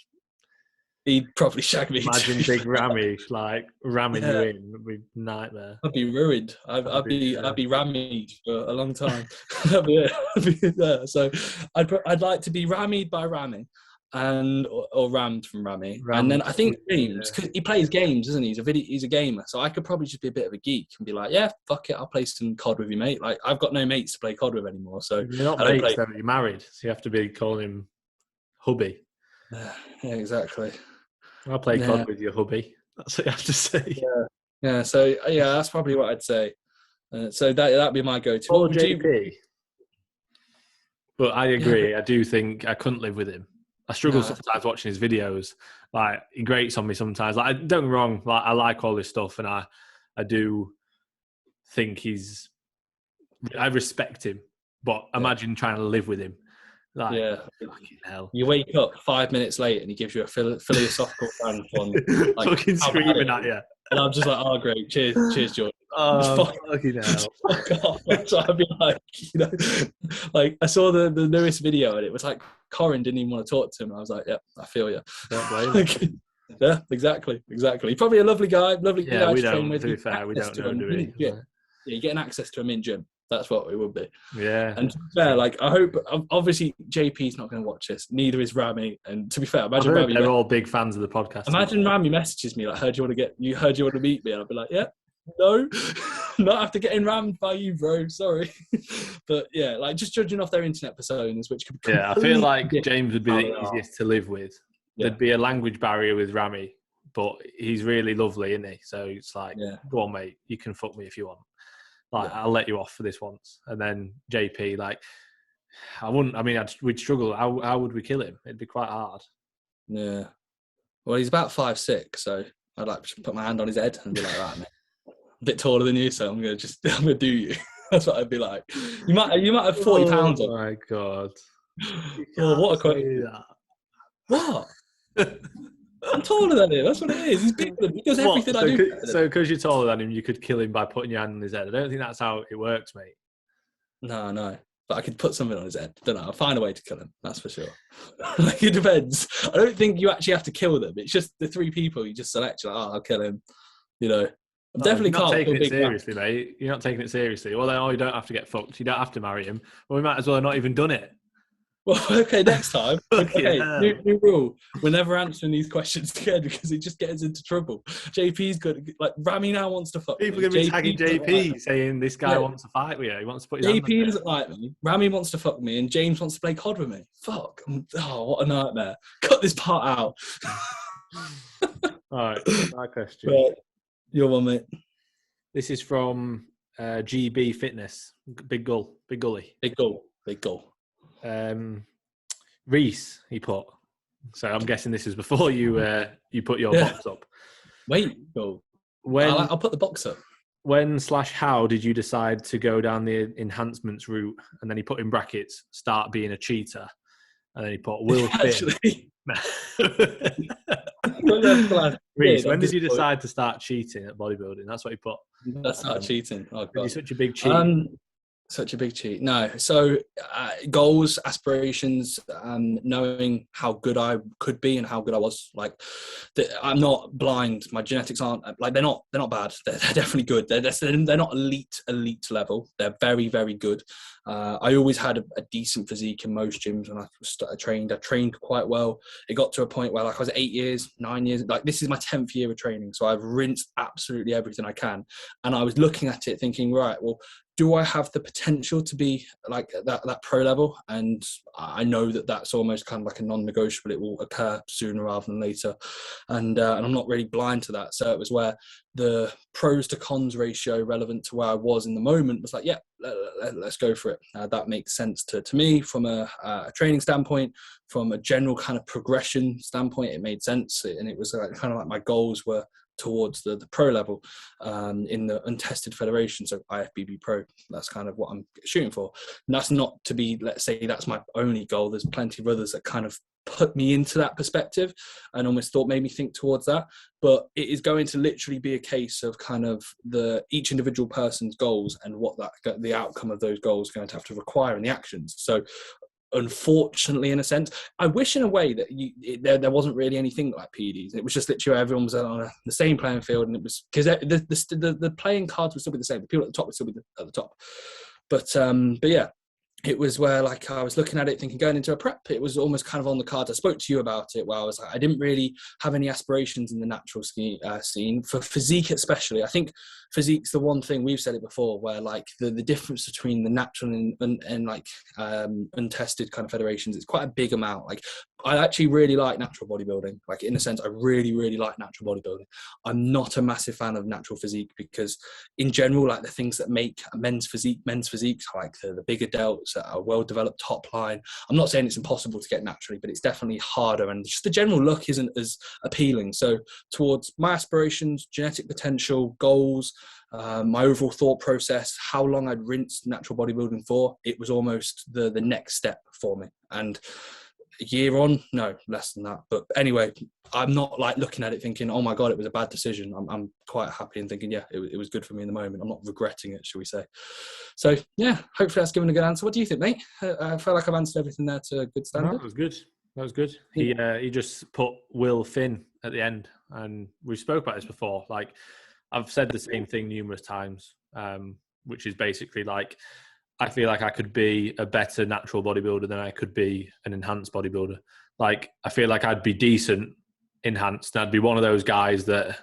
Speaker 2: he'd probably shag me.
Speaker 1: Imagine Big Ramy like ramming you in. Would be a nightmare.
Speaker 2: I'd be ruined. I'd be rammied for a long time. That'd be it. So I'd like to be rammied by Ramy. Or rammed from Ramy. And then I think James, because he plays games, isn't he? He's a gamer, so I could probably just be a bit of a geek and be like, yeah, fuck it, I'll play some COD with you, mate. Like I've got no mates to play COD with anymore, so
Speaker 1: you're not mates, though. You're married, so you have to be calling him hubby.
Speaker 2: Yeah, exactly.
Speaker 1: I'll play COD with your hubby. That's what you have to say.
Speaker 2: Yeah. So yeah, that's probably what I'd say. So that'd be my go-to.
Speaker 1: Or JP. But I agree. I do think I couldn't live with him. I struggle sometimes watching his videos. Like he grates on me sometimes. Like don't get me wrong. Like I like all this stuff, and I do think I respect him. But imagine trying to live with him. Like, fucking hell.
Speaker 2: You wake up 5 minutes late, and he gives you a philosophical rant on like,
Speaker 1: fucking screaming at you.
Speaker 2: And I'm just like, oh great, cheers, George.
Speaker 1: Oh, fucking hell.
Speaker 2: Fuck off. That's what I'd be like, like I saw the newest video and it was like Corin didn't even want to talk to him. I was like, yeah, I feel you. Yeah, exactly. He's probably a lovely guy, guy
Speaker 1: we
Speaker 2: to
Speaker 1: don't,
Speaker 2: train with.
Speaker 1: To be fair, we don't know, do we?
Speaker 2: Yeah, you're getting access to him in gym. That's what it would be.
Speaker 1: Yeah.
Speaker 2: And to be fair, like I hope, obviously JP's not going to watch this. Neither is Ramy. And to be fair, imagine Ramy.
Speaker 1: They're all big fans of the podcast.
Speaker 2: Imagine Ramy messages me like, heard you want to meet me, and I'd be like, yeah, no, not after getting rammed by you, bro. Sorry, but yeah, like just judging off their internet personas, which could be
Speaker 1: I feel like James would be the easiest to live with. There'd be a language barrier with Ramy, but he's really lovely, isn't he? So it's like, go on, mate, you can fuck me if you want. Like, I'll let you off for this once. And then JP, like, we'd struggle. How would we kill him? It'd be quite hard.
Speaker 2: Yeah. Well, he's about 5'6", so I'd like to put my hand on his head and be like, right, mate, a bit taller than you, so I'm gonna do you. That's what I'd be like. You might have 40 pounds on.
Speaker 1: Oh my god.
Speaker 2: What a question. What? I'm taller than him. That's what it is. He's bigger than me. He does everything I do.
Speaker 1: So because you're taller than him, you could kill him by putting your hand on his head. I don't think that's how it works, mate.
Speaker 2: No. But I could put something on his head. Don't know. I'll find a way to kill him. That's for sure. Like it depends. I don't think you actually have to kill them. It's just the three people you just select. You're like, I'll kill him. I'm definitely
Speaker 1: not taking it seriously, mate. You're not taking it seriously. Well, you don't have to get fucked. You don't have to marry him. Well, we might as well have not even done it.
Speaker 2: Well, okay, next time. Okay, new rule. We're never answering these questions again because it just gets into trouble. JP's good. Like, Ramy now wants to fuck
Speaker 1: People are going to be tagging JP saying this guy wants to fight with you. He wants to put his hand on
Speaker 2: JP doesn't like me. Ramy wants to fuck me and James wants to play COD with me. Fuck. Oh, what a nightmare. Cut this part out.
Speaker 1: All right, my question.
Speaker 2: Right. Your one, mate.
Speaker 1: This is from GB Fitness. Big Gully.
Speaker 2: Big goal.
Speaker 1: Reece, he put. So I'm guessing this is before you put your box up.
Speaker 2: Wait, go. I'll put the box up.
Speaker 1: When/how did you decide to go down the enhancements route? And then he put in brackets, start being a cheater. And then he put Will Finn. Reece, when did you decide to start cheating at bodybuilding? That's what he put.
Speaker 2: That's not cheating. Oh, God.
Speaker 1: You're such a big cheat.
Speaker 2: Such a big cheat. No. So goals, aspirations, knowing how good I could be and how good I was. Like, I'm not blind. My genetics aren't like they're not bad. They're definitely good. They're not elite level. They're very, very good. I always had a decent physique in most gyms when I trained. I trained quite well. It got to a point where like I was 8 years, 9 years. Like this is my 10th year of training, so I've rinsed absolutely everything I can. And I was looking at it thinking, right, well, do I have the potential to be like that pro level? And I know that that's almost kind of like a non-negotiable. It will occur sooner rather than later. And I'm not really blind to that. So it was where the pros to cons ratio relevant to where I was in the moment was like, yeah, let's go for it. That makes sense to me from a training standpoint, from a general kind of progression standpoint, it made sense. And it was kind of like my goals were towards the pro level in the untested federation, so IFBB Pro. That's kind of what I'm shooting for. And that's not to be, let's say, that's my only goal. There's plenty of others that kind of put me into that perspective and almost made me think towards that. But it is going to literally be a case of kind of each individual person's goals and what the outcome of those goals are going to have to require in the actions. So unfortunately, in a sense, I wish in a way that there wasn't really anything like PEDs. It was just literally everyone was on the same playing field, and it was because the playing cards would still be the same. The people at the top would still be at the top. But yeah, it was where like I was looking at it thinking going into a prep, it was almost kind of on the cards. I spoke to you about it where I was like, I didn't really have any aspirations in the natural scene for physique, especially. I think physique's the one thing, we've said it before, where like the difference between the natural and like untested kind of federations, it's quite a big amount. Like I actually really like natural bodybuilding. Like in a sense, I really, really like natural bodybuilding. I'm not a massive fan of natural physique because in general, like the things that make men's physiques, like the bigger delts, a well-developed top line. I'm not saying it's impossible to get naturally, but it's definitely harder. And just the general look isn't as appealing. So towards my aspirations, genetic potential, goals, my overall thought process, how long I'd rinsed natural bodybuilding for, it was almost the next step for me. And a year on, no, less than that. But anyway, I'm not like looking at it thinking, oh my God, it was a bad decision. I'm quite happy and thinking, yeah, it was good for me in the moment. I'm not regretting it, shall we say. So yeah, hopefully that's given a good answer. What do you think, mate? I feel like I've answered everything there to a good standard.
Speaker 1: No, that was good. That was good. He just put Will Finn at the end. And we spoke about this before. Like, I've said the same thing numerous times, which is basically like, I feel like I could be a better natural bodybuilder than I could be an enhanced bodybuilder. Like, I feel like I'd be decent enhanced. And I'd be one of those guys that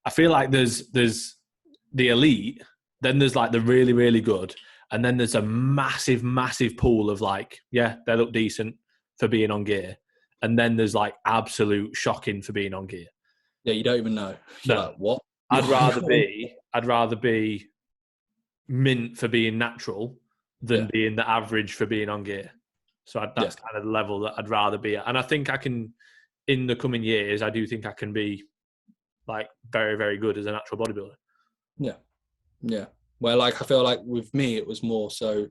Speaker 1: I feel like there's the elite, then there's like the really, really good. And then there's a massive, massive pool of like, yeah, they look decent for being on gear. And then there's like absolute shocking for being on gear.
Speaker 2: Yeah, you don't even know. You're like, what?
Speaker 1: I'd rather be mint for being natural than being the average for being on gear. So that's kind of the level that I'd rather be at. And I think I can, in the coming years, I do think I can be like very, very good as a natural bodybuilder. Yeah.
Speaker 2: Yeah. Well, like, I feel like with me, it was more so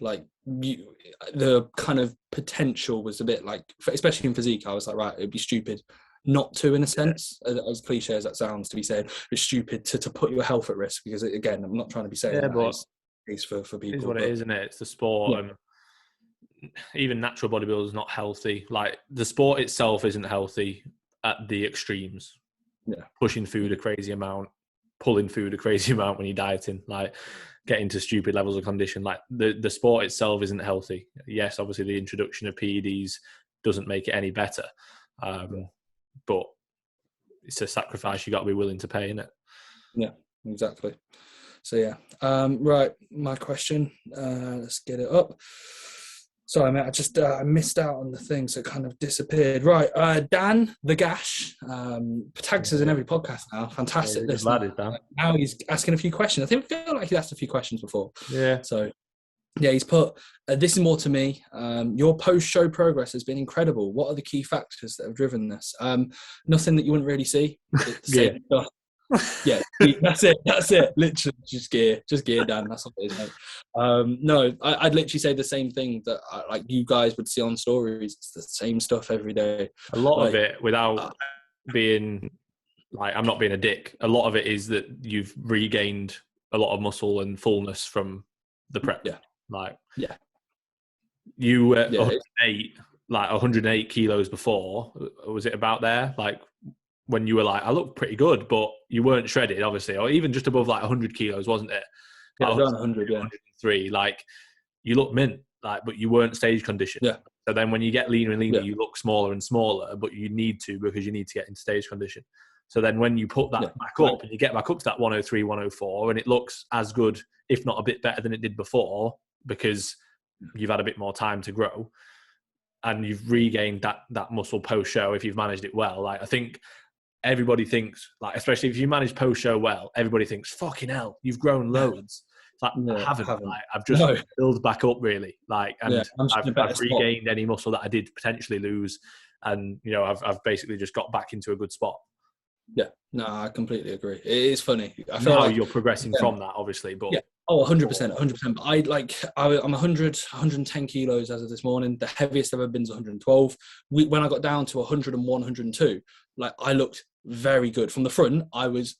Speaker 2: like the kind of potential was a bit like, especially in physique, I was like, right, it'd be stupid not to, in a sense, as cliche as that sounds to be said, it's stupid to put your health at risk, because again, I'm not trying to be saying that is for people.
Speaker 1: It is what it is, isn't it? It's the sport, and even natural bodybuilders not healthy. Like, the sport itself isn't healthy at the extremes.
Speaker 2: Yeah,
Speaker 1: pushing food a crazy amount, pulling food a crazy amount when you're dieting, like getting to stupid levels of condition. Like the sport itself isn't healthy. Yes, obviously the introduction of PEDs doesn't make it any better. But it's a sacrifice you got to be willing to pay, innit?
Speaker 2: Yeah, exactly. So yeah, right. My question. Let's get it up. Sorry, mate. I just I missed out on the thing, so it kind of disappeared. Right, Dan the Gash tags us in every podcast now. Fantastic.
Speaker 1: Yeah, lad is Dan.
Speaker 2: Now he's asking a few questions. I feel like he's asked a few questions before.
Speaker 1: Yeah.
Speaker 2: So yeah, he's put, this is more to me. Your post-show progress has been incredible. What are the key factors that have driven this? Nothing that you wouldn't really see.
Speaker 1: Yeah.
Speaker 2: Yeah, that's it. Literally, just gear, Dan. That's what it is, mate. No, I'd literally say the same thing that like you guys would see on stories. It's the same stuff every day.
Speaker 1: A lot of it, without being like, I'm not being a dick, a lot of it is that you've regained a lot of muscle and fullness from the prep.
Speaker 2: Yeah.
Speaker 1: Like,
Speaker 2: Yeah.
Speaker 1: you were
Speaker 2: Yeah.
Speaker 1: 108 kilos before. Was it about there? Like, when you were like, I look pretty good, but you weren't shredded, obviously, or even just above like 100 kilos, wasn't it?
Speaker 2: Yeah,
Speaker 1: Like
Speaker 2: around 100, yeah.
Speaker 1: 103. Like, you look mint, like, but you weren't stage conditioned.
Speaker 2: Yeah.
Speaker 1: So then when you get leaner and leaner,
Speaker 2: Yeah.
Speaker 1: you look smaller and smaller, but you need to, because you need to get into stage condition. So then when you put that back up and you get back up to that 103, 104, and it looks as good, if not a bit better than it did before, because you've had a bit more time to grow and you've regained that muscle post show, if you've managed it well. Like, I think everybody thinks, like, especially if you manage post show well, everybody thinks, fucking hell, you've grown loads. It's like,
Speaker 2: Yeah,
Speaker 1: I haven't.
Speaker 2: haven't.
Speaker 1: Like, I've just built back up, really. Like, and
Speaker 2: I'm just in a better
Speaker 1: I've
Speaker 2: spot.
Speaker 1: regained any muscle that I did potentially lose, and I've basically just got back into a good spot.
Speaker 2: Yeah, no, I completely agree. It is funny. I feel
Speaker 1: Now
Speaker 2: like
Speaker 1: you're progressing from that, obviously, but
Speaker 2: yeah. Oh, 100%, 100%. I'm 110 kilos as of this morning. The heaviest I've ever been is 112. When I got down to 101, 102, like, I looked very good. From the front, I was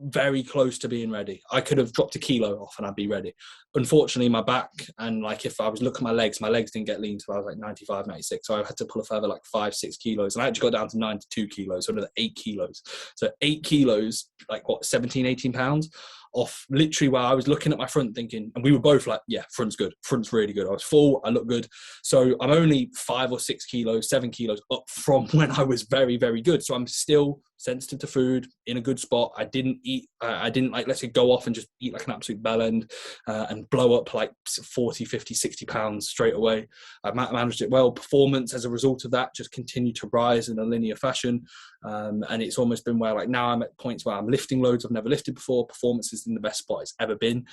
Speaker 2: very close to being ready. I could have dropped a kilo off and I'd be ready. Unfortunately, my back and, like, if I was looking at my legs didn't get lean until I was like 95, 96. So I had to pull a further like 5-6 kilos. And I actually got down to 92 kilos, so another 8 kilos. So 8 kilos, like what, 17, 18 pounds off literally where I was looking at my front thinking, and we were both like, yeah, front's good. Front's really good. I was full. I look good. So I'm only 5 or 6 kilos, 7 kilos up from when I was very, very good. So I'm still sensitive to food, in a good spot. I didn't eat, I didn't, like, let's say, go off and just eat like an absolute bell end and blow up like 40, 50, 60 pounds straight away. I managed it well. Performance as a result of that just continued to rise in a linear fashion. And it's almost been where, like, now I'm at points where I'm lifting loads I've never lifted before. Performance is in the best spot it's ever been.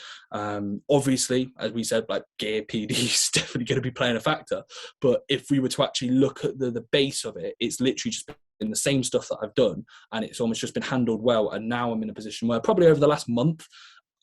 Speaker 2: Obviously, as we said, like, gear, PD is definitely going to be playing a factor. But if we were to actually look at the base of it, it's literally just in the same stuff that I've done, and it's almost just been handled well. And now I'm in a position where probably over the last month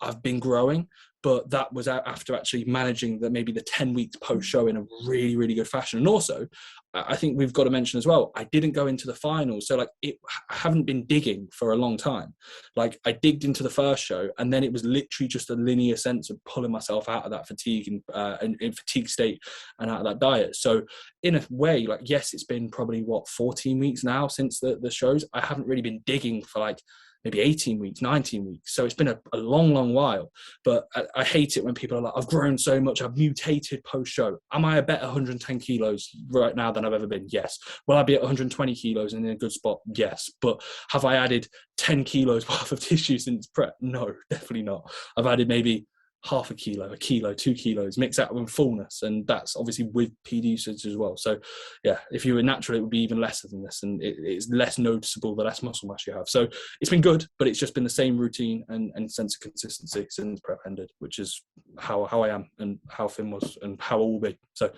Speaker 2: I've been growing, but that was after actually managing maybe the 10 weeks post show in a really, really good fashion. And also, I think we've got to mention as well, I didn't go into the finals. So, like, I haven't been digging for a long time. Like, I digged into the first show, and then it was literally just a linear sense of pulling myself out of that fatigue and in fatigue state and out of that diet. So in a way, like, yes, it's been probably 14 weeks now since the shows. I haven't really been digging for like maybe 18 weeks, 19 weeks. So it's been a long, long while. But I hate it when people are like, I've grown so much, I've mutated post-show. Am I a better 110 kilos right now than I've ever been? Yes. Will I be at 120 kilos and in a good spot? Yes. But have I added 10 kilos worth of tissue since prep? No, definitely not. I've added maybe half a kilo, 2 kilos, mix that with fullness, and that's obviously with PD usage as well. So yeah, if you were natural, it would be even lesser than this, and it's less noticeable the less muscle mass you have. So it's been good, but it's just been the same routine and sense of consistency since prep ended, which is how I am and how Finn was and how I will be. So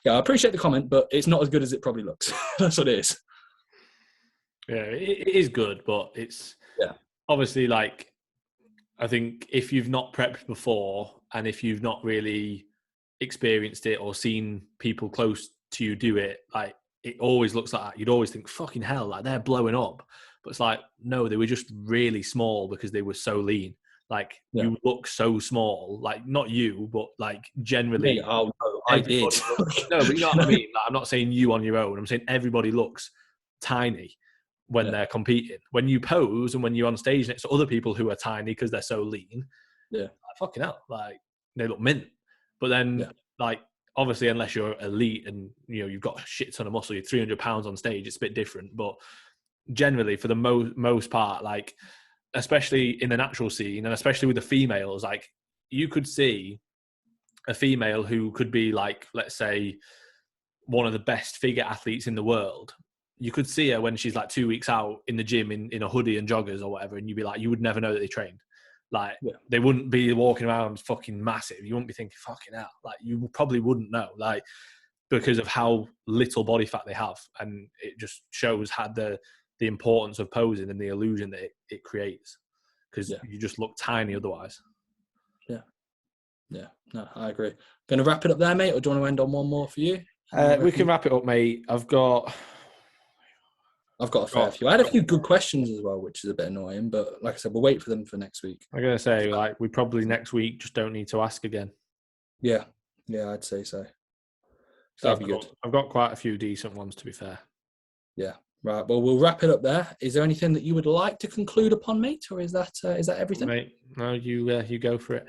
Speaker 2: yeah, I appreciate the comment, but it's not as good as it probably looks. That's what it is.
Speaker 1: Yeah, it is good, but it's obviously, like, I think if you've not prepped before and if you've not really experienced it or seen people close to you do it, like, it always looks like that. You'd always think, fucking hell, like, they're blowing up. But it's like, no, they were just really small because they were so lean. Like, you look so small, like, not you, but like generally.
Speaker 2: Yeah, oh, no, I did.
Speaker 1: No, but you know what I mean? Like, I'm not saying you on your own. I'm saying everybody looks tiny when they're competing. When you pose and when you're on stage next to other people who are tiny because they're so lean, like, fucking hell, like, they look mint. But then, like, obviously, unless you're elite and you've got a shit ton of muscle, you're 300 pounds on stage, it's a bit different. But generally, for the most part, like, especially in the natural scene and especially with the females, like, you could see a female who could be, like, let's say, one of the best figure athletes in the world. You could see her when she's like 2 weeks out in the gym in a hoodie and joggers or whatever, and you'd be like, you would never know that they trained. Like, they wouldn't be walking around fucking massive. You wouldn't be thinking, fucking hell. Like, you probably wouldn't know, like, because of how little body fat they have. And it just shows how the importance of posing and the illusion that it creates, because you just look tiny otherwise.
Speaker 2: Yeah, no, I agree. Going to wrap it up there, mate, or do you want to end on one more for you?
Speaker 1: We can wrap it up, mate. I've got
Speaker 2: a fair few. I had a few good questions as well, which is a bit annoying, but like I said, we'll wait for them for next week.
Speaker 1: I'm going to say, like, we probably next week just don't need to ask again.
Speaker 2: Yeah, I'd say so.
Speaker 1: So
Speaker 2: That'd be good.
Speaker 1: I've got quite a few decent ones, to be fair.
Speaker 2: Yeah. Right. Well, we'll wrap it up there. Is there anything that you would like to conclude upon, mate, or is that everything?
Speaker 1: Mate, no, you go for it.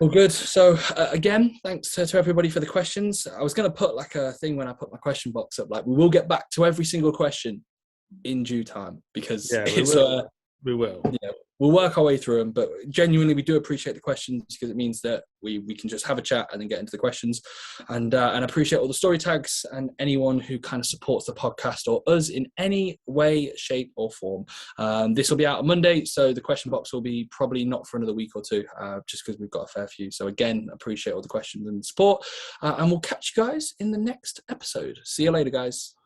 Speaker 2: Well, good. So again, thanks to everybody for the questions. I was going to put like a thing when I put my question box up, like we will get back to every single question in due time, because
Speaker 1: Yeah,
Speaker 2: it's
Speaker 1: we will.
Speaker 2: Yeah, we'll work our way through them, but genuinely we do appreciate the questions, because it means that we can just have a chat and then get into the questions, and appreciate all the story tags and anyone who kind of supports the podcast or us in any way, shape or form. This will be out on Monday, so the question box will be probably not for another week or two, just because we've got a fair few. So again, appreciate all the questions and support, and we'll catch you guys in the next episode. See you later, guys.